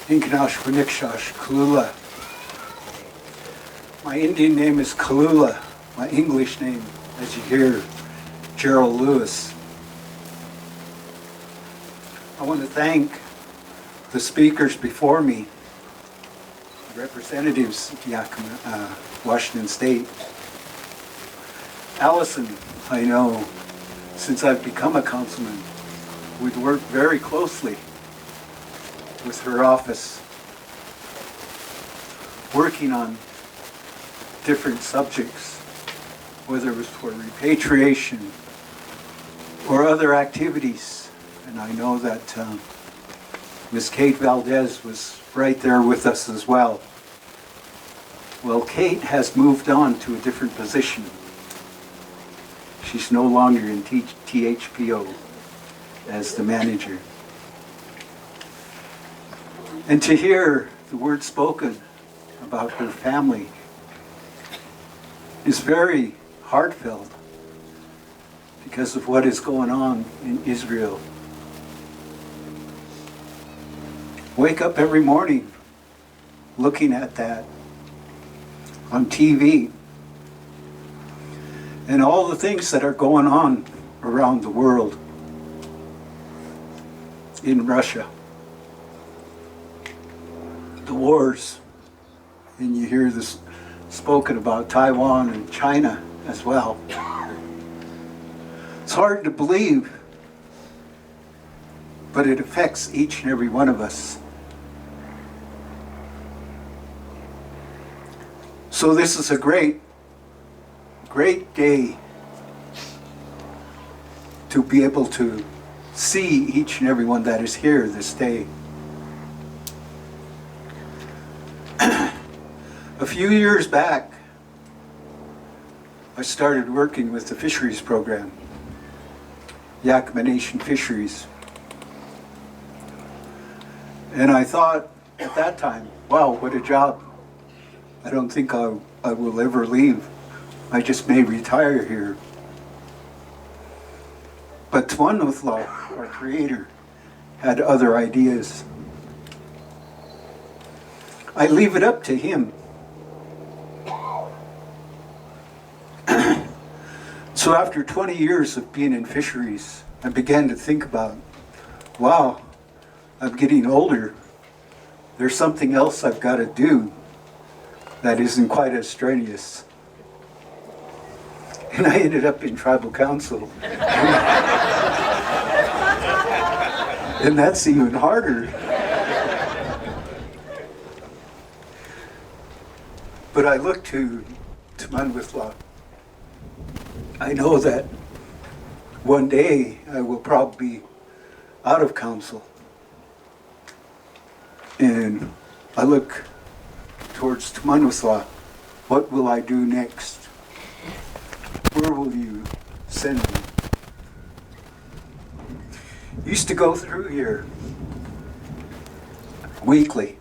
Inkanash Winikshas Kalula. My Indian name is Kalula. My English name, as you hear, Gerald Lewis. I want to thank the speakers before me, representatives of Yakama, Washington State. Allison, I know, since I've become a councilman, we've worked very closely with her office, working on different subjects, whether it was for repatriation or other activities. And I know that Ms. Kate Valdez was right there with us as well. Well, Kate has moved on to a different position. She's no longer in THPO as the manager. And to hear the words spoken about her family is very heartfelt because of what is going on in Israel. Wake up every morning looking at that on TV and all the things that are going on around the world, in Russia, the wars, and you hear this spoken about Taiwan and China as well. It's hard to believe, but it affects each and every one of us. So this is a great day to be able to see each and every one that is here this day. A few years back, I started working with the fisheries program, Yakama Nation Fisheries. And I thought at that time, wow, what a job. I don't think I will ever leave. I just may retire here. But Tuanutla, our creator, had other ideas. I leave it up to him. So after 20 years of being in fisheries, I began to think about, wow, I'm getting older. There's something else I've got to do that isn't quite as strenuous. And I ended up in tribal council. And that's even harder. But I look to Manwithla. I know that one day I will probably be out of council. And I look towards Tumanwithla. What will I do next? Where will you send me? Used to go through here weekly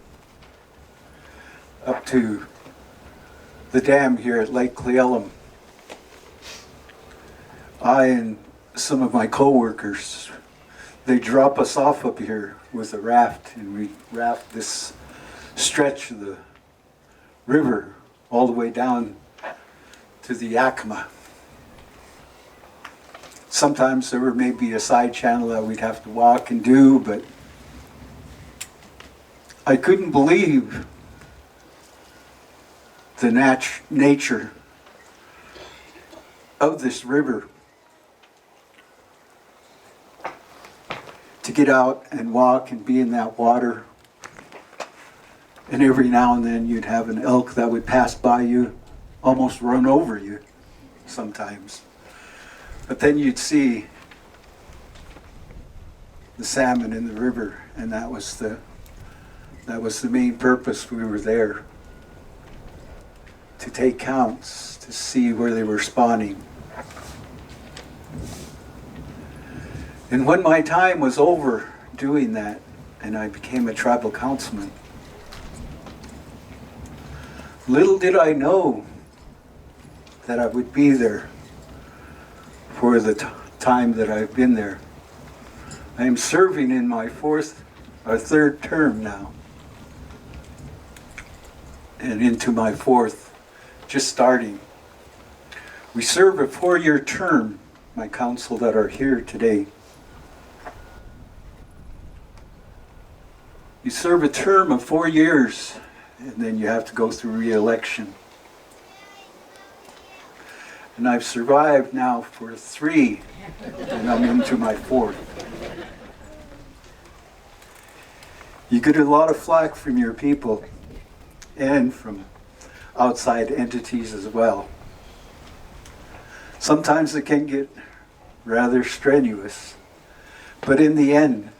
up to the dam here at Lake Cleellum. I and some of my co-workers, they drop us off up here with a raft, and we raft this stretch of the river all the way down to the Yakama. Sometimes there may be a side channel that we'd have to walk and do, but I couldn't believe the nature of this river. To get out and walk and be in that water, and every now and then you'd have an elk that would pass by you, almost run over you sometimes. But then you'd see the salmon in the river, and that was the main purpose. We were there to take counts, to see where they were spawning. And when my time was over doing that, and I became a tribal councilman, little did I know that I would be there for the time that I've been there. I am serving in my third term now, and into my fourth, just starting. We serve a 4-year term, my council that are here today. You serve a term of 4 years, and then you have to go through re-election. And I've survived now for 3, and I'm into my 4th. You get a lot of flack from your people and from outside entities as well. Sometimes it can get rather strenuous, but in the end,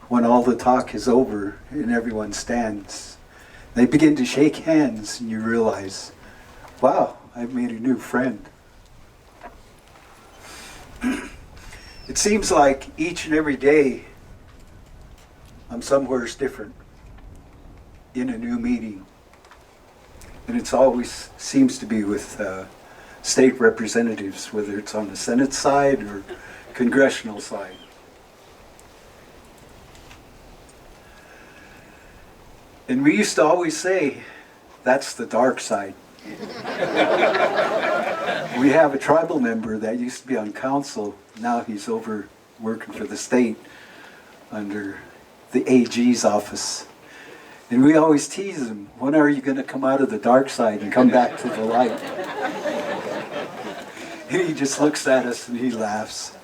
when all the talk is over and everyone stands, they begin to shake hands and you realize, wow, I've made a new friend. It seems like each and every day I'm somewhere different in a new meeting. And it's always seems to be with state representatives, whether it's on the Senate side or congressional side. And we used to always say, that's the dark side. We have a tribal member that used to be on council. Now he's over working for the state under the AG's office. And we always tease him, when are you going to come out of the dark side and come back to the light? And he just looks at us and he laughs.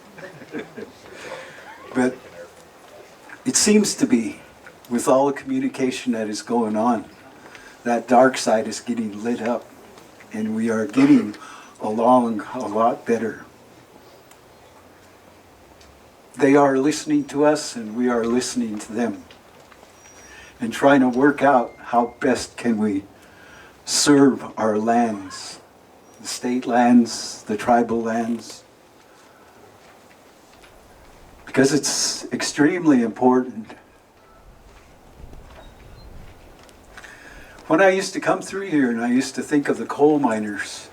But it seems to be, with all the communication that is going on, that dark side is getting lit up, and we are getting along a lot better. They are listening to us, and we are listening to them, and trying to work out how best can we serve our lands, the state lands, the tribal lands, because it's extremely important When I used to come through here and I used to think of the coal miners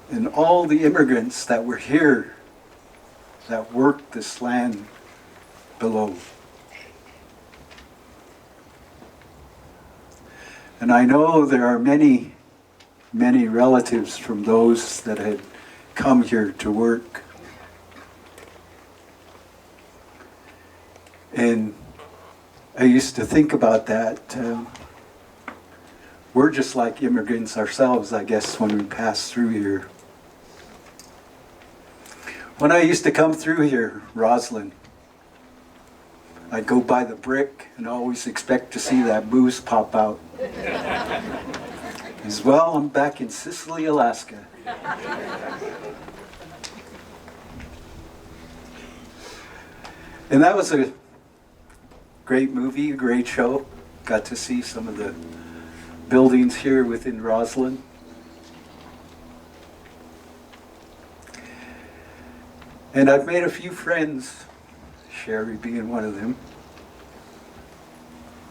and all the immigrants that were here that worked this land below. And I know there are many, many relatives from those that had come here to work. And I used to think about that. We're just like immigrants ourselves, I guess, when we pass through here. When I used to come through here, Roslyn, I'd go by the brick and always expect to see that booze pop out. As well, I'm back in Sicily, Alaska. And that was a great movie, a great show. Got to see some of the buildings here within Roslyn. And I've made a few friends, Sherry being one of them.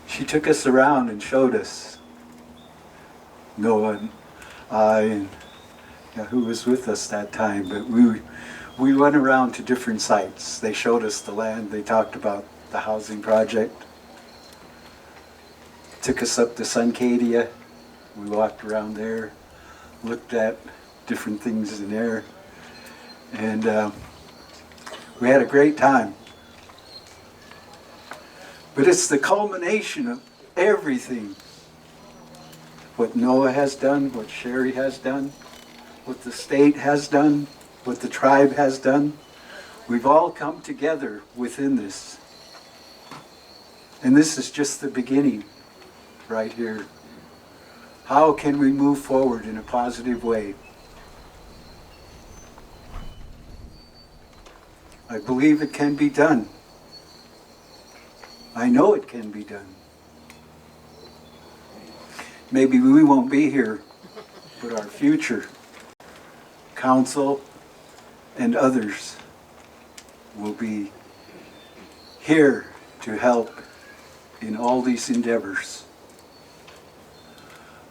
She took us around and showed us. Noah and I and who was with us that time, but we went around to different sites. They showed us the land, they talked about the housing project. Took us up to Suncadia. We walked around there, looked at different things in there, and we had a great time. But it's the culmination of everything. What Noah has done, what Sherry has done, what the state has done, what the tribe has done. We've all come together within this. And this is just the beginning right here. How can we move forward in a positive way? I believe it can be done. I know it can be done. Maybe we won't be here, but our future council and others will be here to help in all these endeavors.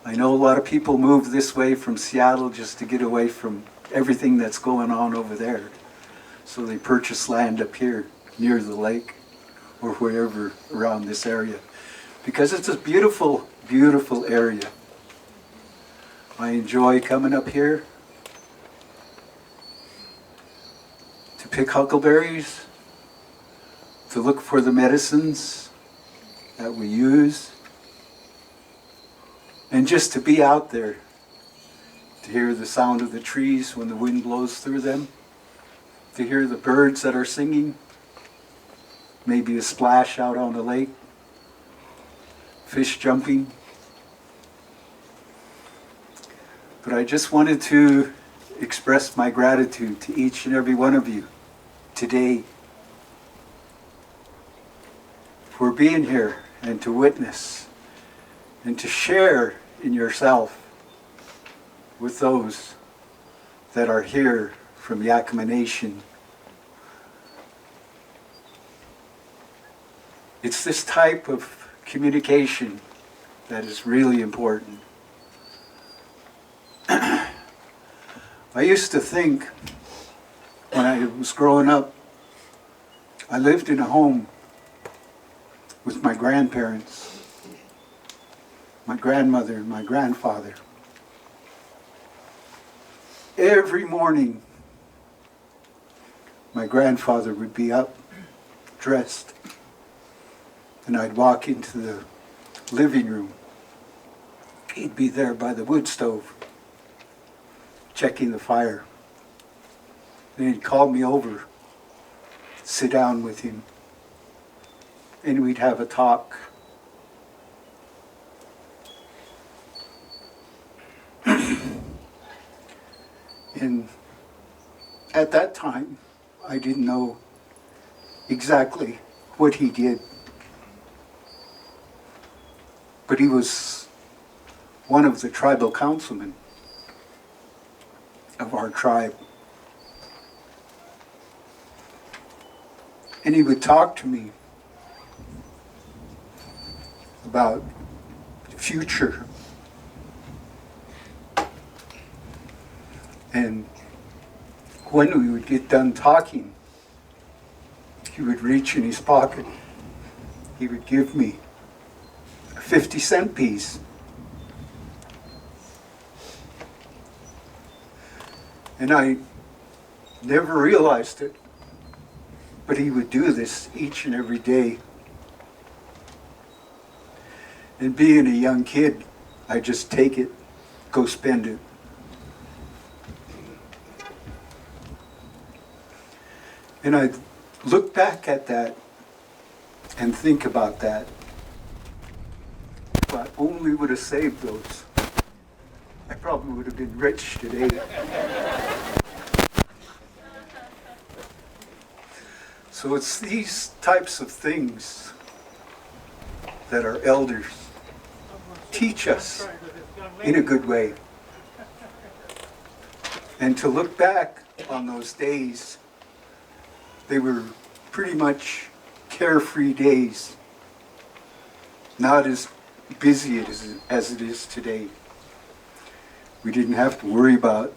I know a lot of people move this way from Seattle just to get away from everything that's going on over there. So they purchase land up here near the lake or wherever around this area, because it's a beautiful, beautiful area. I enjoy coming up here to pick huckleberries, to look for the medicines that we use, and just to be out there, to hear the sound of the trees when the wind blows through them, to hear the birds that are singing, maybe a splash out on the lake, fish jumping. But I just wanted to express my gratitude to each and every one of you today for being here and to witness and to share in yourself with those that are here from Yakama Nation. It's this type of communication that is really important. I used to think when I was growing up, I lived in a home with my grandparents, my grandmother and my grandfather. Every morning, my grandfather would be up, dressed, and I'd walk into the living room. He'd be there by the wood stove, checking the fire. Then he'd call me over, sit down with him, and we'd have a talk. And at that time, I didn't know exactly what he did. But he was one of the tribal councilmen of our tribe. And he would talk to me about future. And when we would get done talking, he would reach in his pocket. He would give me a 50-cent piece. And I never realized it, but he would do this each and every day. And being a young kid, I just take it, go spend it. And I look back at that and think about that. If I only would have saved those, I probably would have been rich today. So it's these types of things that our elders teach us in a good way. And to look back on those days, they were pretty much carefree days, not as busy as it is today. We didn't have to worry about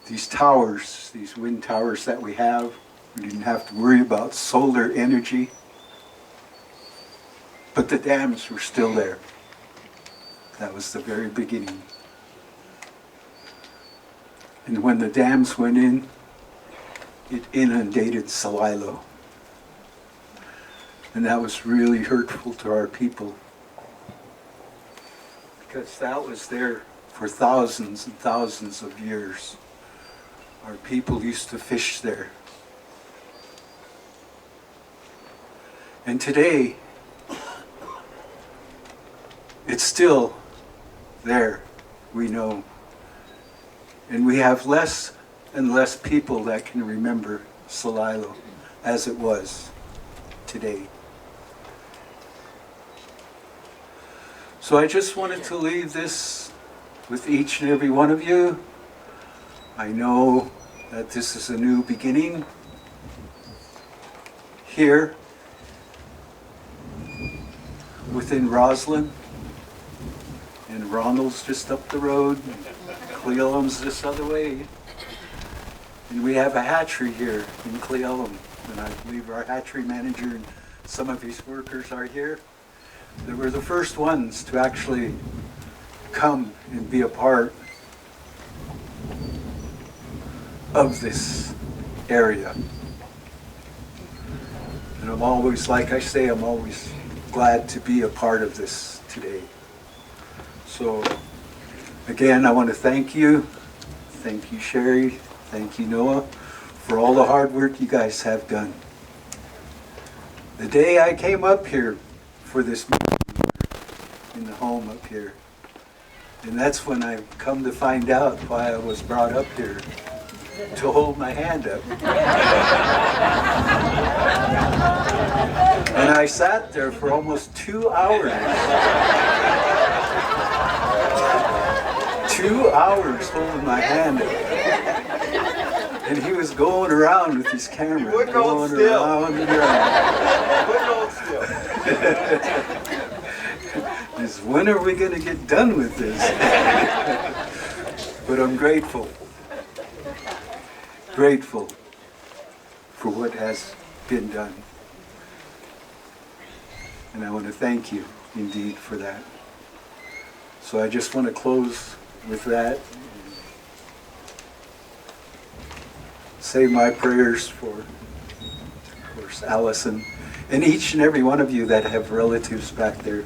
these towers, these wind towers that we have. We didn't have to worry about solar energy. But the dams were still there. That was the very beginning. And when the dams went in, it inundated Celilo. And that was really hurtful to our people, because that was there for thousands and thousands of years. Our people used to fish there. And today, it's still there, we know. And we have less and less people that can remember Celilo as it was today. So I just wanted to leave this with each and every one of you. I know that this is a new beginning here within Roslyn, and Ronald's just up the road, and Cle Elum's this other way. And we have a hatchery here in Cle Elum, and I believe our hatchery manager and some of his workers are here. They were the first ones to actually come and be a part of this area. And I'm always, like I say, I'm always glad to be a part of this today. So again, I want to thank you. Thank you, Sherry. Thank you, Noah, for all the hard work you guys have done. The day I came up here for this meeting in the home up here, and that's when I come to find out why I was brought up here, to hold my hand up. And I sat there for almost 2 hours. 2 hours holding my hand up. And he was going around with his camera, going around and around. Is when are we going to get done with this? But I'm grateful. Grateful for what has been done. And I want to thank you indeed for that. So I just want to close with that. Say my prayers for, of course, Allison and each and every one of you that have relatives back there.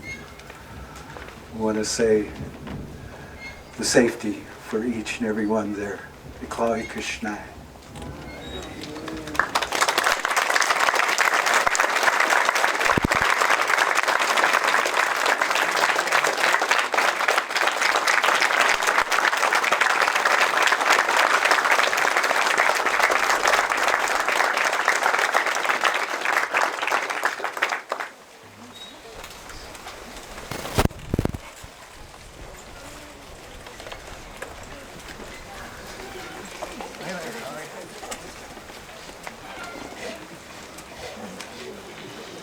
I want to say the safety for each and every one there. Iklawi Krishnai.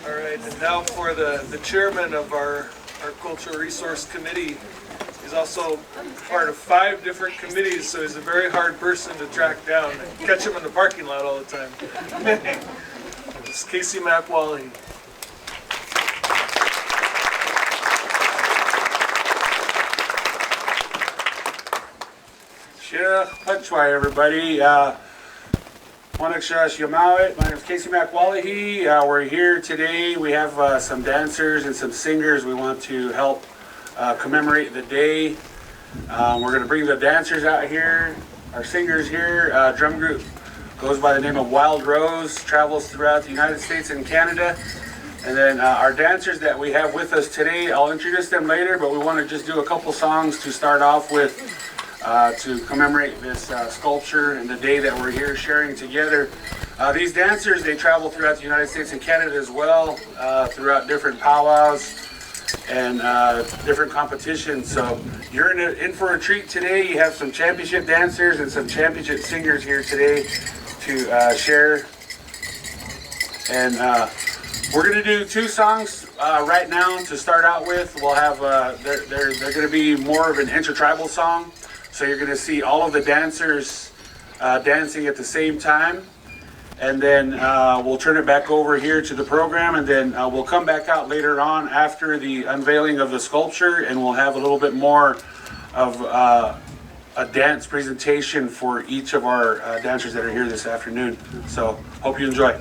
All right, and now for the chairman of our our Cultural Resource Committee. He's also part of 5 different committees, so he's a very hard person to track down. Catch him in the parking lot all the time. It's Casey McWally. Shira Pachwai, everybody. Wanakshash Yamawit. My name is Casey McWallahy. We're here today. We have some dancers and some singers we want to help commemorate the day. We're going to bring the dancers out here, our singers here. Drum group goes by the name of Wild Rose, travels throughout the United States and Canada. And then our dancers that we have with us today, I'll introduce them later, but we want to just do a couple songs to start off with. To commemorate this sculpture and the day that we're here sharing together. These dancers, they travel throughout the United States and Canada as well, throughout different powwows and different competitions. So you're in for a treat today. You have some championship dancers and some championship singers here today to share. And we're going to do 2 songs right now to start out with. We'll have, they're going to be more of an intertribal song. So you're going to see all of the dancers dancing at the same time. And then we'll turn it back over here to the program, and then we'll come back out later on after the unveiling of the sculpture, and we'll have a little bit more of a dance presentation for each of our dancers that are here this afternoon. So hope you enjoy.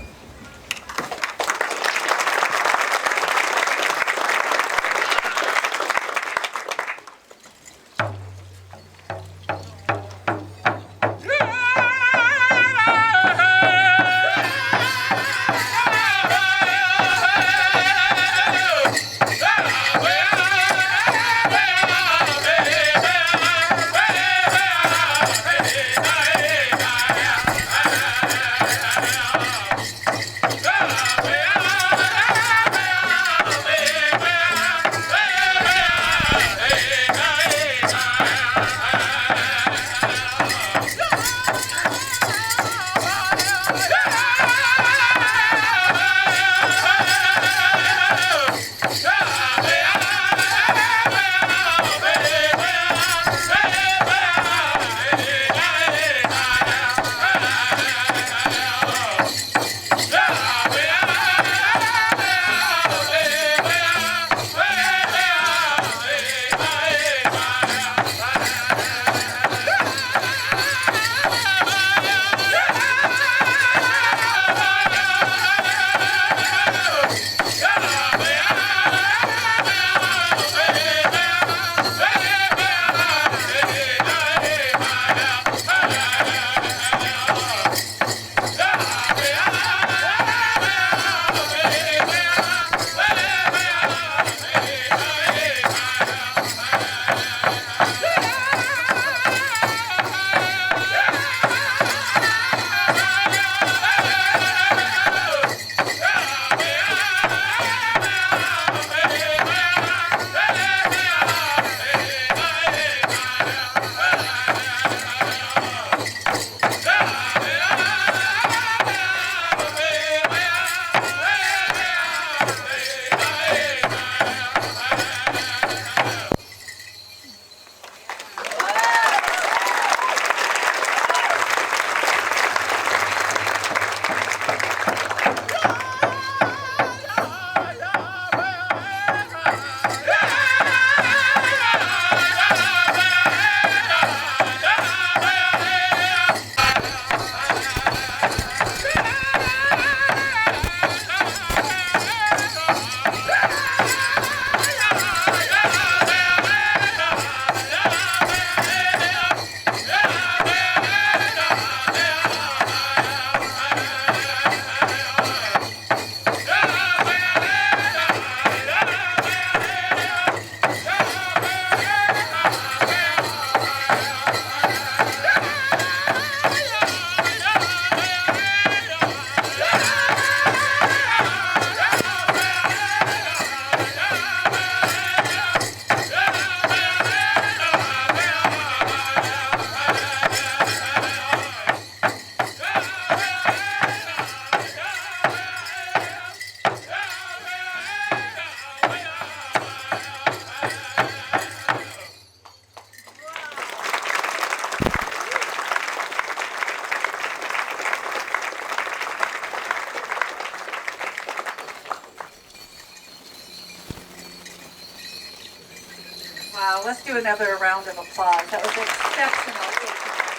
Let's do another round of applause. That was exceptional.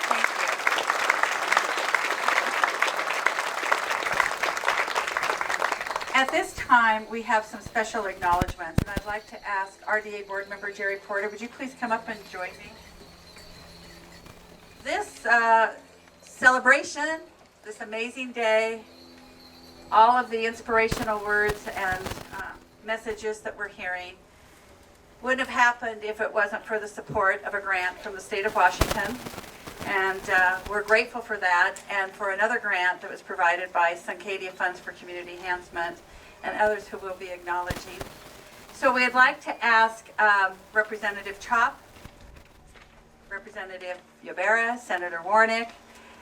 Thank you. At this time, we have some special acknowledgments, and I'd like to ask RDA Board Member Jerry Porter, would you please come up and join me? This celebration, this amazing day, all of the inspirational words and messages that we're hearing wouldn't have happened if it wasn't for the support of a grant from the state of Washington. And we're grateful for that, and for another grant that was provided by Suncadia Funds for Community Enhancement and others who will be acknowledging. So we'd like to ask Representative Chop, Representative Yabera, Senator Warnick,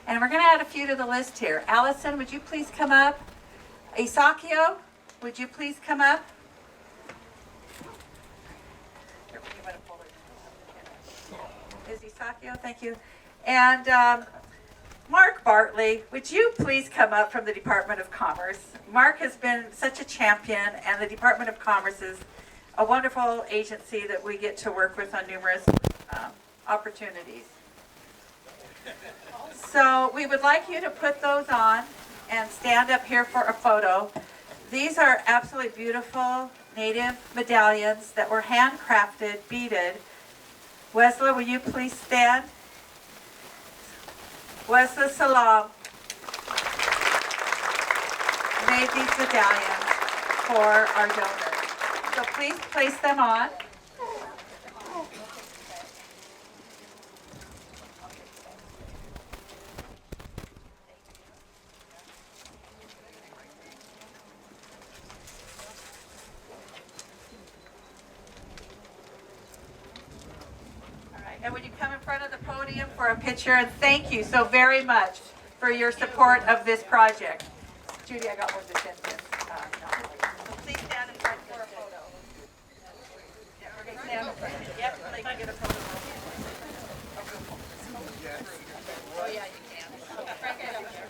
and we're going to add a few to the list here. Allison, would you please come up? Isakio, would you please come up? Is Isakio, thank you. And Mark Bartley, would you please come up from the Department of Commerce? Mark has been such a champion, and the Department of Commerce is a wonderful agency that we get to work with on numerous opportunities. So we would like you to put those on and stand up here for a photo. These are absolutely beautiful native medallions that were handcrafted, beaded. Wesla, will you please stand? Wesla Salam made these medallions for our donors. So please place them on. And would you come in front of the podium for a picture? And thank you so very much for your support of this project. Judy, I got one to send this. So please stand in front for a photo. Yeah, we're going to stand in front. Yep, they can get a photo. Oh, yeah, you can. Frank, get up there.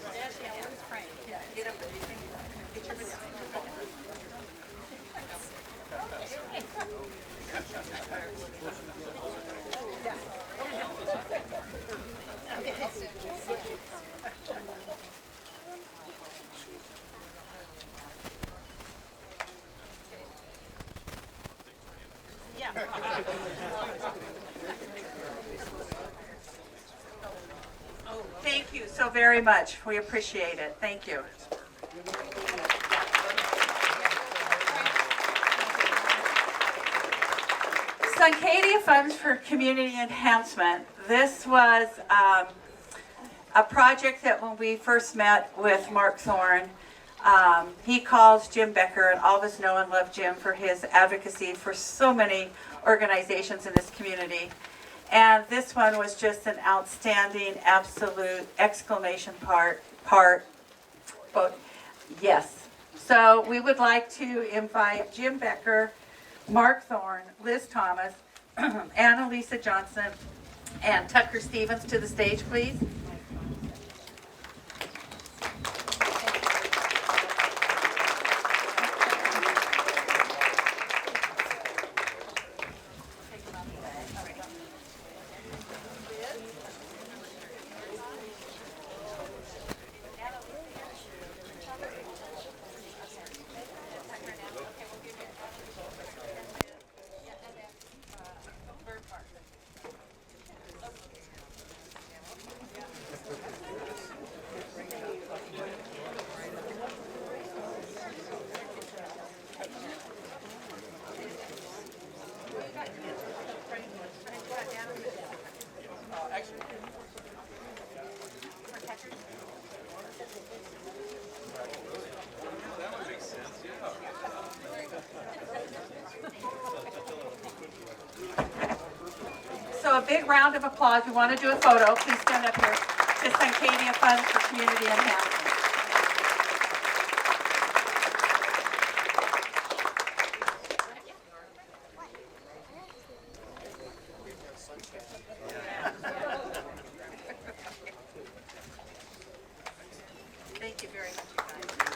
Frank, yeah, get up there. You can get your video. Thank you so very much. We appreciate it. Thank you. Suncadia Funds for Community Enhancement. This was a project that when we first met with Mark Thorne, he calls Jim Becker, and all of us know and love Jim for his advocacy for so many organizations in this community. And this one was just an outstanding, absolute exclamation but yes. So we would like to invite Jim Becker, Mark Thorne, Liz Thomas, Annalisa Johnson, and Tucker Stevens to the stage, please. So a big round of applause. We want to do a photo. Please stand up here to Suncadia Funds for Community Enhancement. Thank you very much, you guys.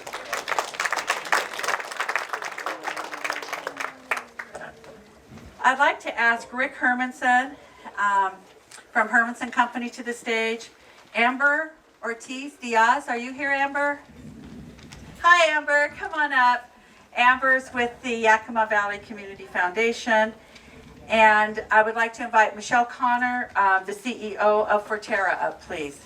I'd like to ask Rick Hermanson from Hermanson Company to the stage. Amber Ortiz Diaz, are you here, Amber? Hi, Amber, come on up. Amber's with the Yakama Valley Community Foundation. And I would like to invite Michelle Connor, the CEO of Forterra, up, please.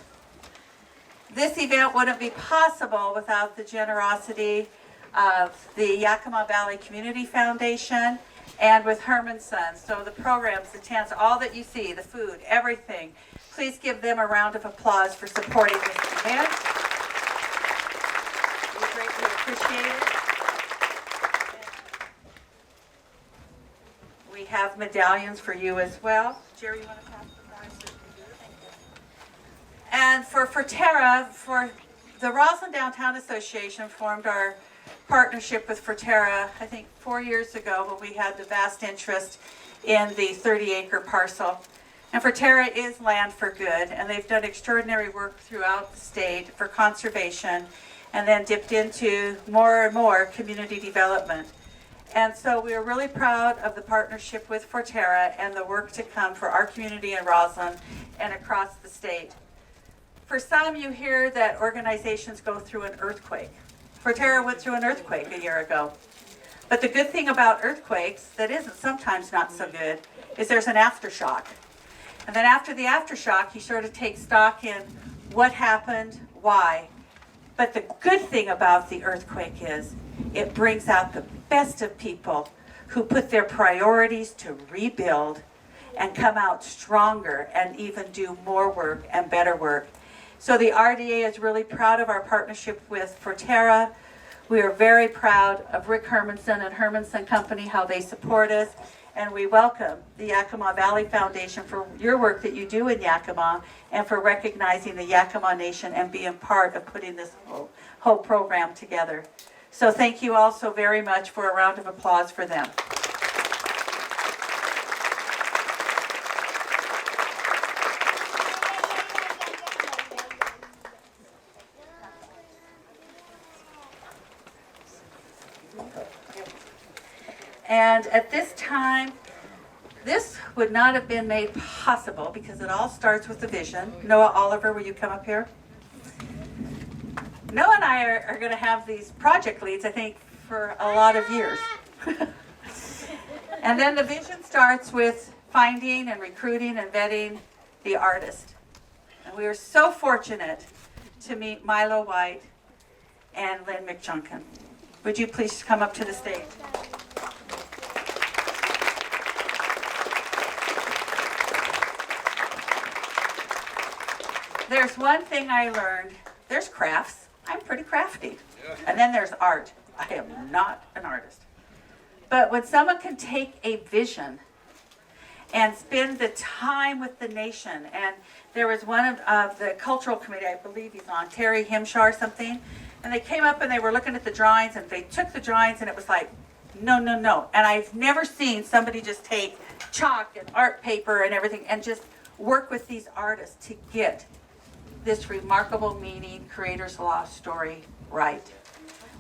This event wouldn't be possible without the generosity of the Yakama Valley Community Foundation and with Hermanson. So the programs, the tents, all that you see, the food, everything. Please give them a round of applause for supporting this event. We greatly appreciate it. We have medallions for you as well. Jerry, you want to pass the prize? Thank you. And for Forterra, the Roslyn Downtown Association formed our partnership with Forterra, I think 4 years ago, when we had the vast interest in the 30-acre parcel. And Forterra is Land for Good, and they've done extraordinary work throughout the state for conservation, and then dipped into more and more community development. And so we are really proud of the partnership with Forterra and the work to come for our community in Roslyn and across the state. For some, you hear that organizations go through an earthquake. Forterra went through an earthquake a year ago. But the good thing about earthquakes, that isn't sometimes not so good, is there's an aftershock. And then after the aftershock, you sort of take stock in what happened, why. But the good thing about the earthquake is it brings out the best of people who put their priorities to rebuild and come out stronger and even do more work and better work. So the RDA is really proud of our partnership with Forterra. We are very proud of Rick Hermanson and Hermanson Company, how they support us. And we welcome the Yakama Valley Foundation for your work that you do in Yakama and for recognizing the Yakama Nation and being part of putting this whole program together. So thank you all so very much. For a round of applause for them. And at this time, this would not have been made possible because it all starts with the vision. Noah Oliver, will you come up here? Noah and I are going to have these project leads, I think, for a lot of years. And then the vision starts with finding and recruiting and vetting the artist. And we are so fortunate to meet Milo White and Lynn McJunkin. Would you please come up to the stage? There's one thing I learned. There's crafts. I'm pretty crafty. And then there's art. I am not an artist. But when someone can take a vision and spend the time with the nation, and there was one of the cultural committee, I believe he's on, Terry Himshaw or something, and they came up and they were looking at the drawings, and they took the drawings, and it was like, no, no, no. And I've never seen somebody just take chalk and art paper and everything and just work with these artists to get this remarkable meaning, Creator's Law story right.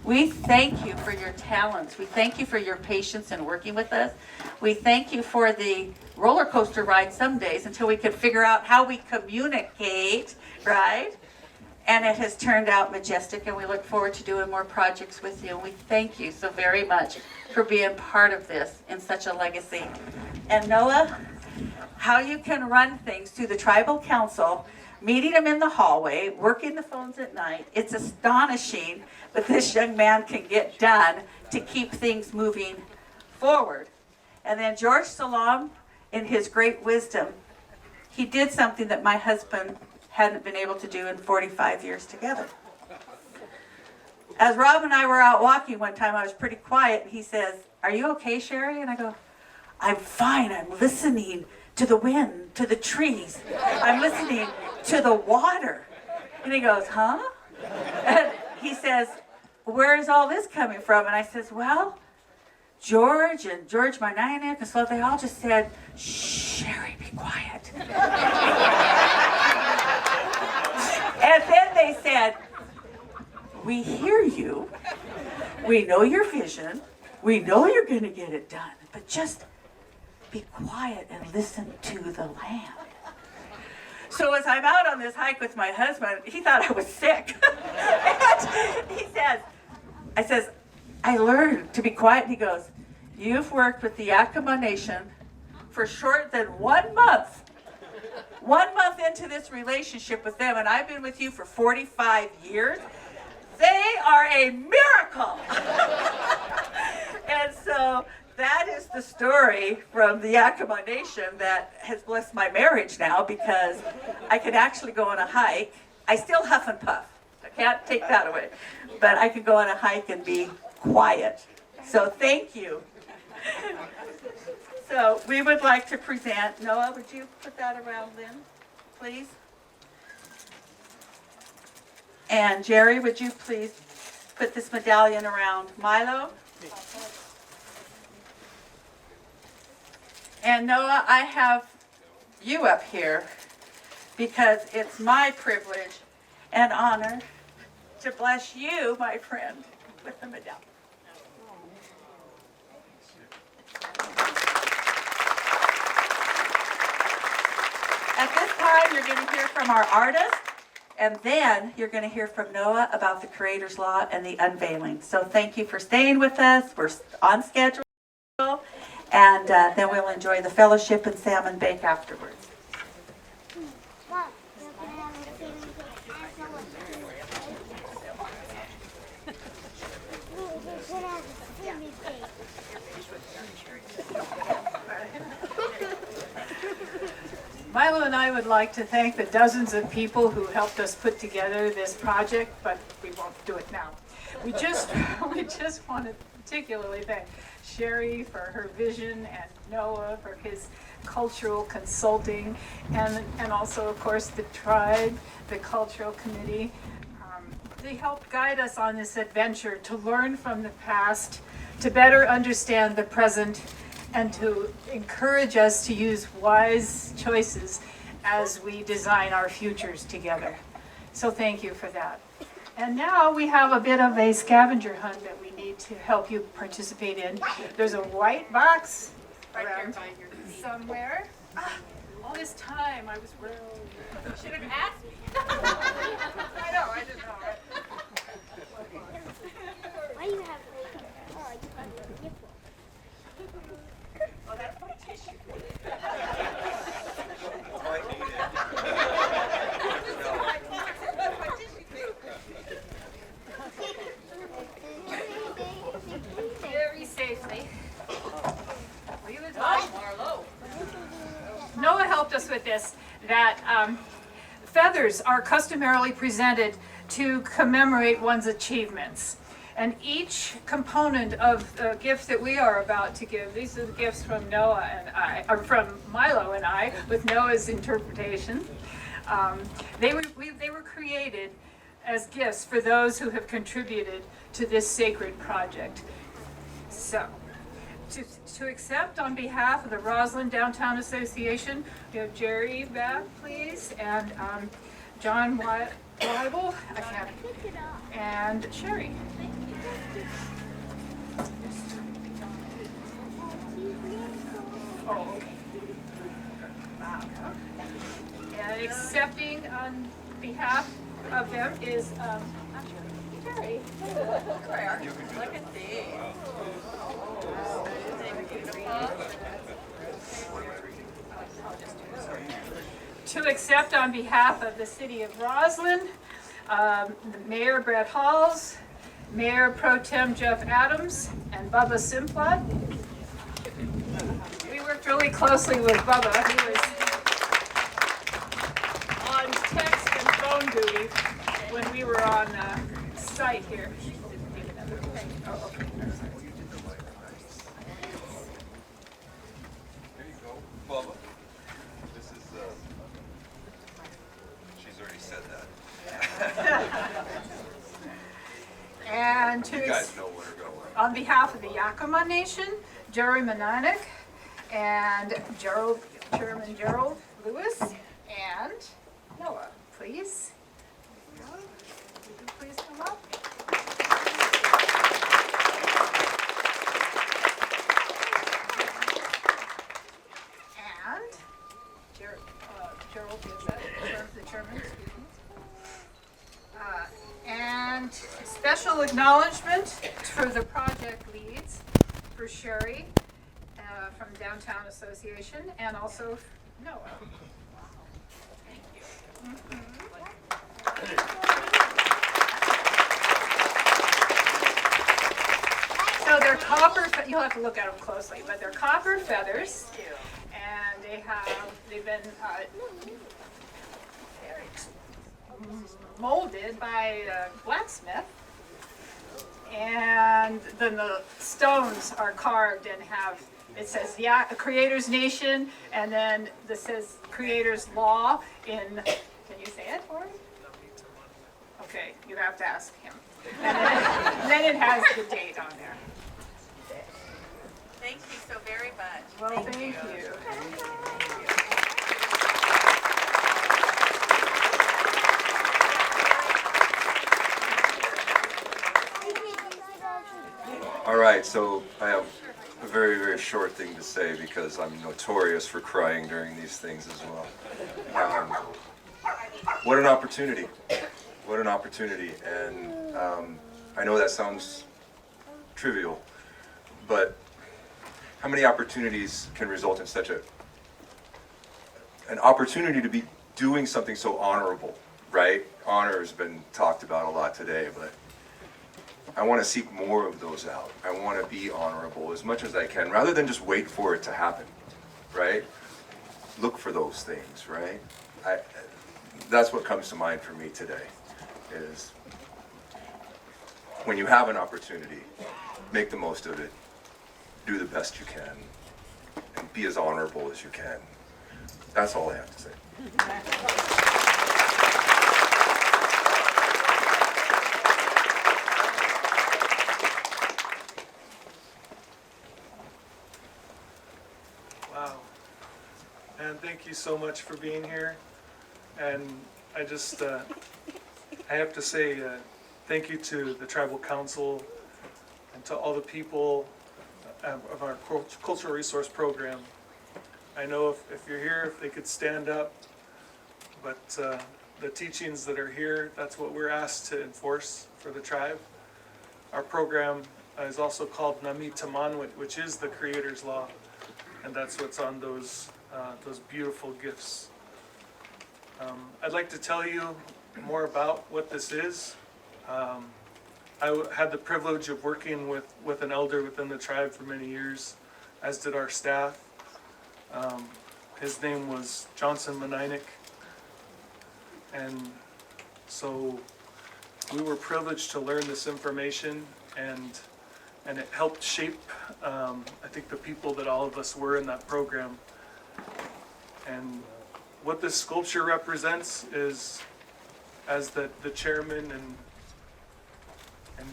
We thank you for your talents. We thank you for your patience in working with us. We thank you for the roller coaster ride some days until we could figure out how we communicate, right? And it has turned out majestic, and we look forward to doing more projects with you. And we thank you so very much for being part of this in such a legacy. And Noah, how you can run things through the tribal council, meeting them in the hallway, working the phones at night. It's astonishing what this young man can get done to keep things moving forward. And then George Salam, in his great wisdom, he did something that my husband hadn't been able to do in 45 years together. As Rob and I were out walking one time, I was pretty quiet, and he says, "Are you okay, Sherry?" And I go, "I'm fine. I'm listening to the wind, to the trees. I'm listening to the water." And he goes, "Huh?" And he says, "Where is all this coming from?" And I says, "Well, George and George Marninek and so they all just said, 'Shh, Sherry, be quiet.'" And then they said, "We hear you. We know your vision. We know you're going to get it done. But just be quiet and listen to the land. So as I'm out on this hike with my husband, he thought I was sick. And he says, I says, I learned to be quiet. And he goes, you've worked with the Yakama Nation for short than 1 month. 1 month into this relationship with them, and I've been with you for 45 years. They are a miracle. And so that is the story from the Yakama Nation that has blessed my marriage now, because I can actually go on a hike. I still huff and puff. I can't take that away. But I can go on a hike and be quiet. So thank you. So we would like to present, Noah, would you put that around Lynn, please? And Jerry, would you please put this medallion around Milo? And Noah, I have you up here because it's my privilege and honor to bless you, my friend, with the medallion. At this time, you're going to hear from our artist, and then you're going to hear from Noah about the Creator's Law and the unveiling. So thank you for staying with us. We're on schedule, and then we'll enjoy the fellowship and salmon bake afterwards. Milo and I would like to thank the dozens of people who helped us put together this project, but we won't do it now. We just want to particularly thank Sherry for her vision and Noah for his cultural consulting, and also, of course, the tribe, the cultural committee. They helped guide us on this adventure to learn from the past, to better understand the present, and to encourage us to use wise choices as we design our futures together. So thank you for that. And now we have a bit of a scavenger hunt that we need to help you participate in. There's a white box around somewhere. All this time I was worried. You should have asked me. I know, I didn't know, right? Why do you have oh, you have a nipple. Oh, that's my tissue. Very safely. Noah helped us with this, that feathers are customarily presented to commemorate one's achievements. And each component of the gift that we are about to give, these are the gifts from Noah and I, or from Milo and I, with Noah's interpretation. They were created as gifts for those who have contributed to this sacred project. So, to accept on behalf of the Roslyn Downtown Association, we have Jerry back, please, and John Weibel, and Sherry. Oh, okay. Wow. And accepting on behalf of them is Jerry. Look at these. To accept on behalf of the city of Roslyn, Mayor Brett Halls, Mayor Pro Tem Jeff Adams, and Bubba Simplot. We worked really closely with Bubba, who was on text and phone duty when we were on site here. Oh, okay. Bubba, this is, she's already said that. And You guys know where to go. on behalf of the Yakama Nation, Jerry Mananek, and Chairman Gerald Lewis, and Noah, please. Noah, would you please come up? Gerald, is that the chairman? Excuse me. And special acknowledgement for the project leads for Sherry from Downtown Association, and also Noah. Thank you. So they're copper, you'll have to look at them closely, but they're copper feathers, and they've been molded by a blacksmith, and then the stones are carved and have, it says Creator's Nation, and then this says Creator's Law in, can you say it for me? Okay, you have to ask him. And then it has the date on there. Thank you so very much. Well, thank you. All right, so I have a very, very short thing to say because I'm notorious for crying during these things as well. What an opportunity. What an opportunity. And I know that sounds trivial, but how many opportunities can result in such an opportunity to be doing something so honorable, right? Honor has been talked about a lot today, but I want to seek more of those out. I want to be honorable as much as I can, rather than just wait for it to happen, right? Look for those things, right? That's what comes to mind for me today, is when you have an opportunity, make the most of it, do the best you can, and be as honorable as you can. That's all I have to say. Wow. And thank you so much for being here. And I just, I have to say thank you to the Tribal Council and to all the people of our Cultural Resource Program. I know if you're here, if they could stand up, but the teachings that are here, that's what we're asked to enforce for the tribe. Our program is also called Nami Taman, which is the Creator's Law, and that's what's on those beautiful gifts. I'd like to tell you more about what this is. I had the privilege of working with an elder within the tribe for many years, as did our staff. His name was Johnson Meninik, and so we were privileged to learn this information, and it helped shape, I think, the people that all of us were in that program. And what this sculpture represents is, as the chairman and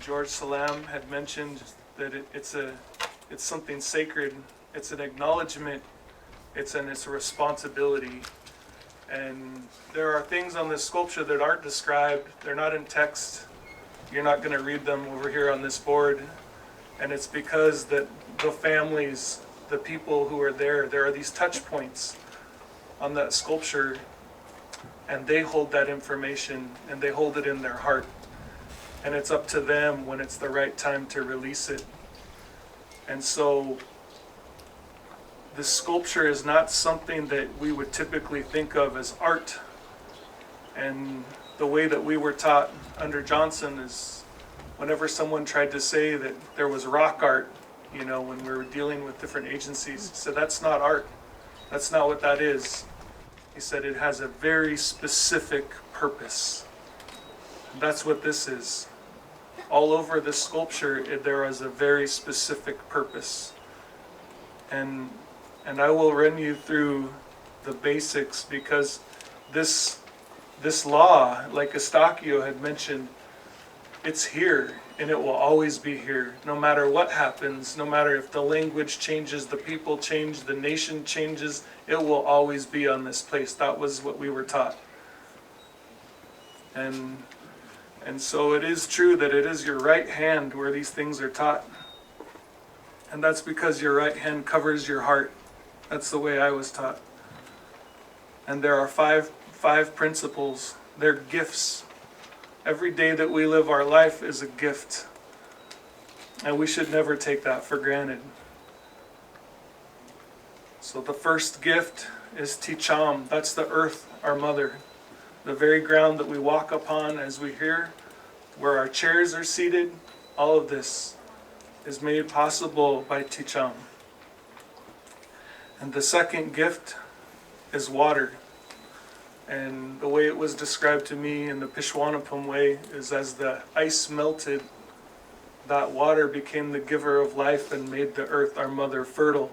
George Salam had mentioned, that it's something sacred. It's an acknowledgement. It's a responsibility. And there are things on this sculpture that aren't described. They're not in text. You're not going to read them over here on this board. And it's because that the families, the people who are there are these touch points on that sculpture, and they hold that information and they hold it in their heart. And it's up to them when it's the right time to release it. And so this sculpture is not something that we would typically think of as art. And the way that we were taught under Johnson is, whenever someone tried to say that there was rock art, when we were dealing with different agencies, he said, that's not art. That's not what that is. He said it has a very specific purpose. And that's what this is. All over this sculpture, there is a very specific purpose. And I will run you through the basics, because this law, like Estachio had mentioned, it's here and it will always be here, no matter what happens, no matter if the language changes, the people change, the nation changes, it will always be on this place. That was what we were taught. And so it is true that it is your right hand where these things are taught. And that's because your right hand covers your heart. That's the way I was taught. And there are five principles. They're gifts. Every day that we live our life is a gift. And we should never take that for granted. So the first gift is Ticham. That's the earth, our mother. The very ground that we walk upon as we hear, where our chairs are seated. All of this is made possible by Ticham. And the second gift is water. And the way it was described to me in the Pishwanapum way is as the ice melted, that water became the giver of life and made the earth, our mother, fertile.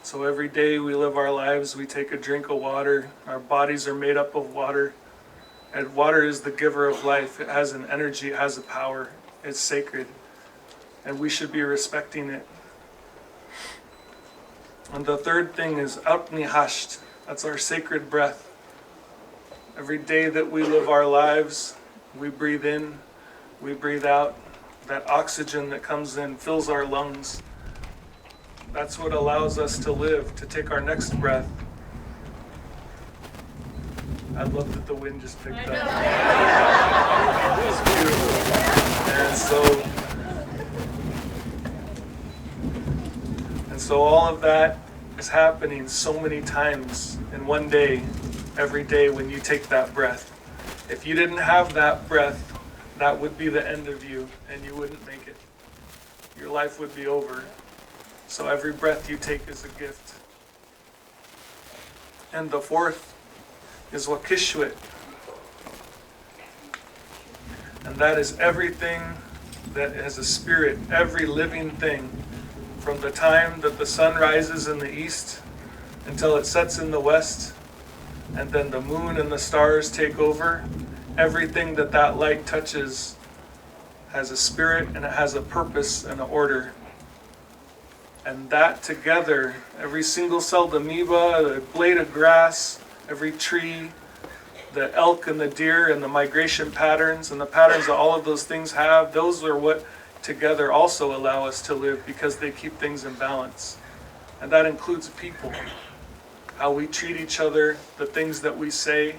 So every day we live our lives, we take a drink of water. Our bodies are made up of water. And water is the giver of life. It has an energy, it has a power. It's sacred. And we should be respecting it. And the third thing is Apnihasht. That's our sacred breath. Every day that we live our lives, we breathe in, we breathe out. That oxygen that comes in fills our lungs. That's what allows us to live, to take our next breath. I love that the wind just picked up. It's beautiful. And so all of that is happening so many times in one day, every day when you take that breath. If you didn't have that breath, that would be the end of you, and you wouldn't make it. Your life would be over. So every breath you take is a gift. And the fourth is Wakishwit. And that is everything that has a spirit, every living thing, from the time that the sun rises in the east until it sets in the west, and then the moon and the stars take over. Everything that that light touches has a spirit and it has a purpose and an order. And that together, every single celled amoeba, the blade of grass, every tree, the elk and the deer and the migration patterns and the patterns that all of those things have, those are what together also allow us to live because they keep things in balance. And that includes people, how we treat each other, the things that we say.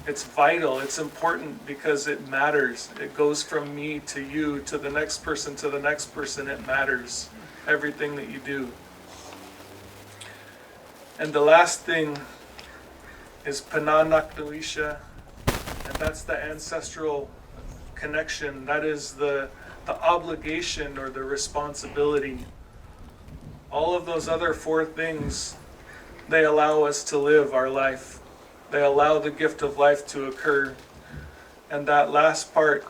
It's vital, it's important because it matters. It goes from me to you, to the next person, to the next person. It matters, everything that you do. And the last thing is Pananaknuisha, and that's the ancestral connection. That is the obligation or the responsibility. All of those other four things, they allow us to live our life. They allow the gift of life to occur. And that last part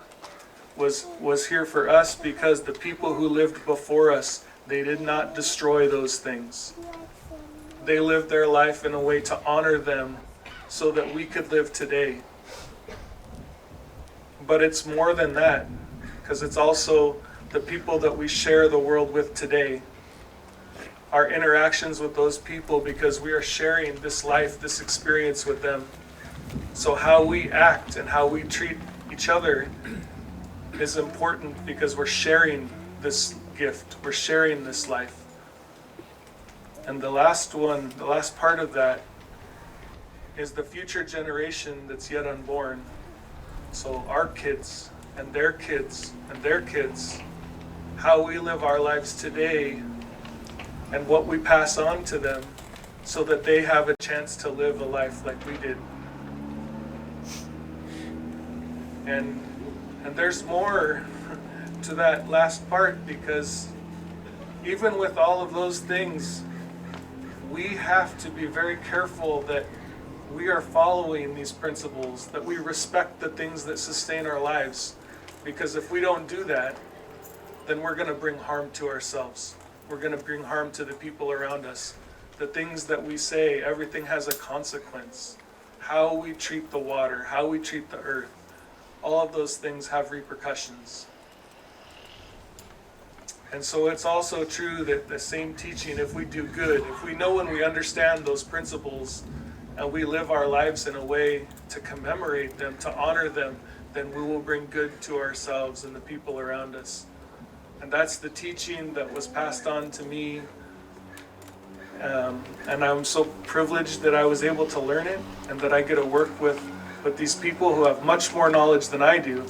was here for us because the people who lived before us, they did not destroy those things. They lived their life in a way to honor them so that we could live today. But it's more than that, because it's also the people that we share the world with today. Our interactions with those people, because we are sharing this life, this experience with them. So how we act and how we treat each other is important because we're sharing this gift. We're sharing this life. And the last one, the last part of that is the future generation that's yet unborn. So our kids and their kids and their kids, how we live our lives today and what we pass on to them so that they have a chance to live a life like we did. And there's more to that last part because even with all of those things, we have to be very careful that we are following these principles, that we respect the things that sustain our lives. Because if we don't do that, then we're going to bring harm to ourselves. We're going to bring harm to the people around us. The things that we say, everything has a consequence. How we treat the water, how we treat the earth, all of those things have repercussions. And so it's also true that the same teaching, if we do good, if we know and we understand those principles, and we live our lives in a way to commemorate them, to honor them, then we will bring good to ourselves and the people around us. And that's the teaching that was passed on to me. And I'm so privileged that I was able to learn it and that I get to work with these people who have much more knowledge than I do.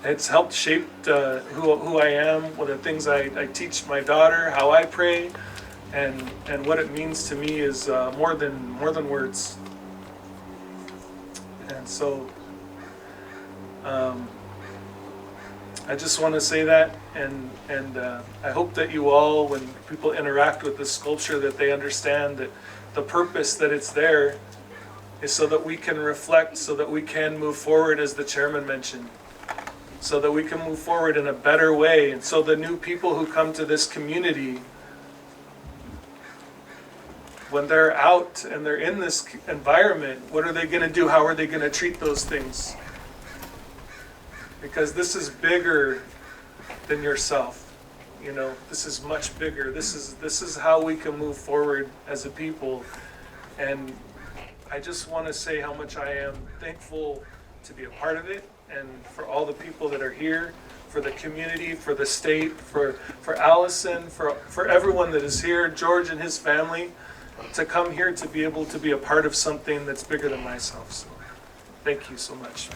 It's helped shape who I am, what the things I teach my daughter, how I pray, and what it means to me is more than words. And so I just want to say that, and I hope that you all, when people interact with this sculpture, that they understand that the purpose that it's there is so that we can reflect, so that we can move forward, as the chairman mentioned, so that we can move forward in a better way, and so the new people who come to this community, when they're out and they're in this environment, what are they going to do? How are they going to treat those things? Because this is bigger than yourself. You know, this is much bigger. This is how we can move forward as a people. And I just want to say how much I am thankful to be a part of it, and for all the people that are here, for the community, for the state, for Allison, for everyone that is here, George and his family, to come here to be able to be a part of something that's bigger than myself. So thank you so much.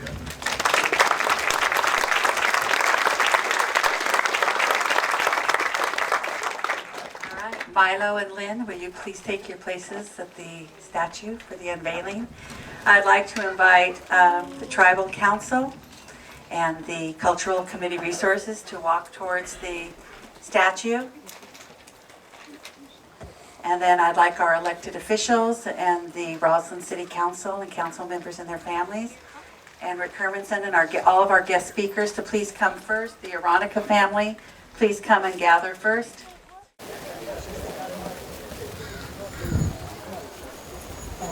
Milo and Lynn, will you please take your places at the statue for the unveiling? I'd like to invite the Tribal Council and the Cultural Committee Resources to walk towards the statue. And then I'd like our elected officials and the Roslyn City Council and council members and their families, and Rick Hermanson and all of our guest speakers to please come first. The Aronica family, please come and gather first.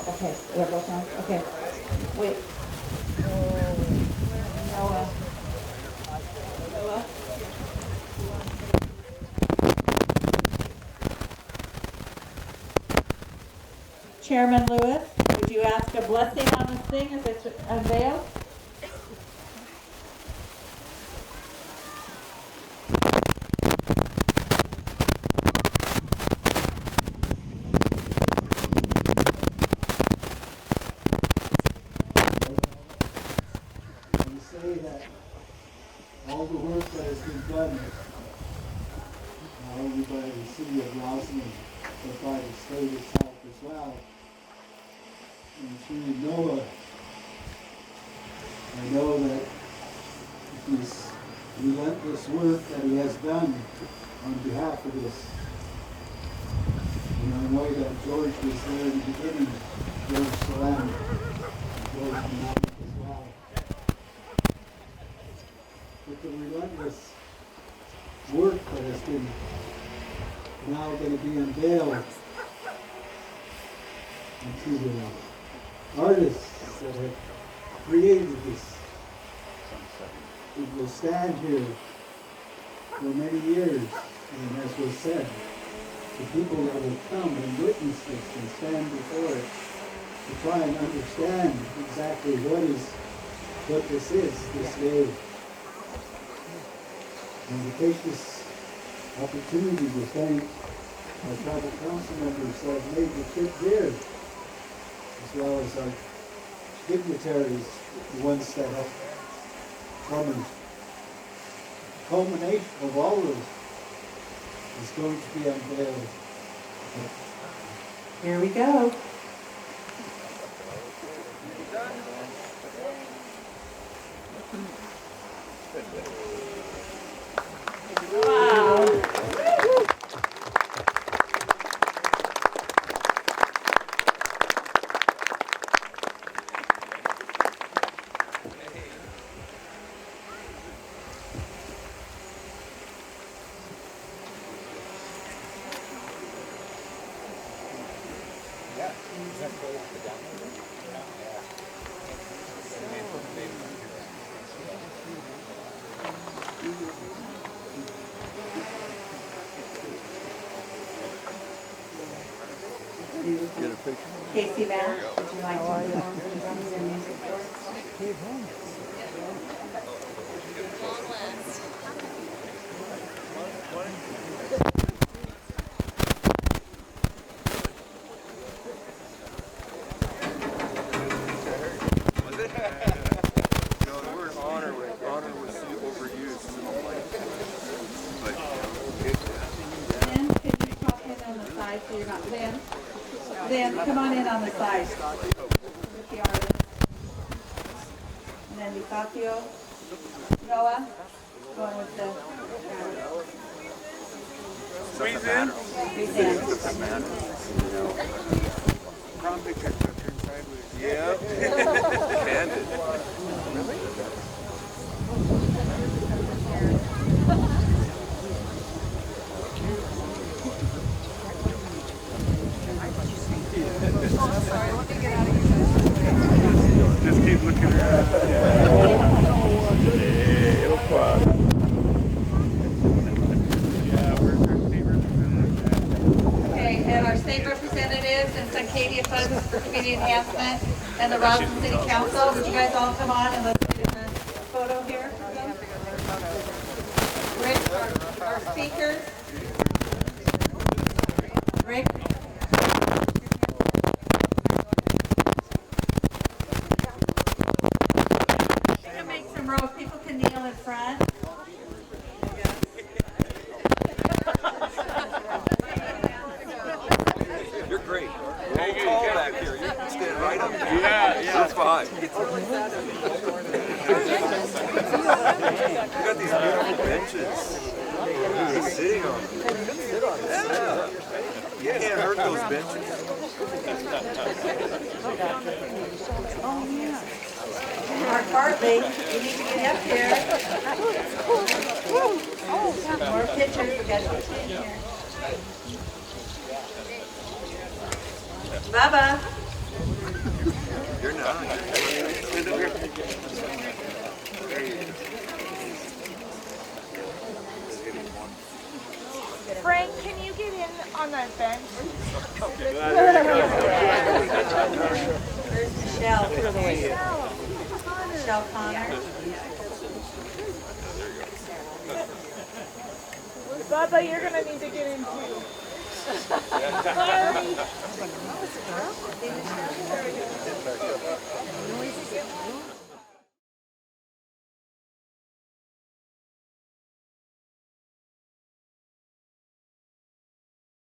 Okay, they're both on. Okay, wait. Noah. Chairman Lewis, would you ask a blessing on this thing as it's unveiled? All the work that has been done, not only by the city of Roslyn, but by the state itself as well, and through Noah, I know that this relentless work that he has done on behalf of this, and I know that George was there in the beginning, George Salam, George Malik as well. With the relentless work that has been now going to be unveiled, and to the artists that have created this, it will stand here for many years, and as was said, the people that will come and witness this and stand before it to try and understand exactly what this is, this day. And to take this opportunity to thank our tribal council members that have made the trip here, as well as our dignitaries, the ones that have come, and culmination of all of this is going to be unveiled. Here we go. Wow. Casey Matt, would you like to introduce your music for us? side so you're not Lynn. Lynn, come on in on the side with the artist. And then Vicacio. Noah, going with the Squeeze in. squeeze in. Yeah. Candid. Just keep looking around. Okay, and our state representatives and Suncadia Funds for Community Enhancement and the Roslyn City Council, would you guys all come on and let's get a photo here? Rick, our speakers. Rick. You can make some rows, people can kneel in front. You're great. Roll call back here. You can stand right up there. Yeah. That's fine. You got these beautiful benches. You're sitting on them. Yeah. You can't hurt those benches. Mark Bartley, you need to get up here. More pictures, we got to in here. Bubba. You're not. Frank, can you get in on that bench? There's Michelle. Michelle Connor. Bubba, you're gonna need to get in too. These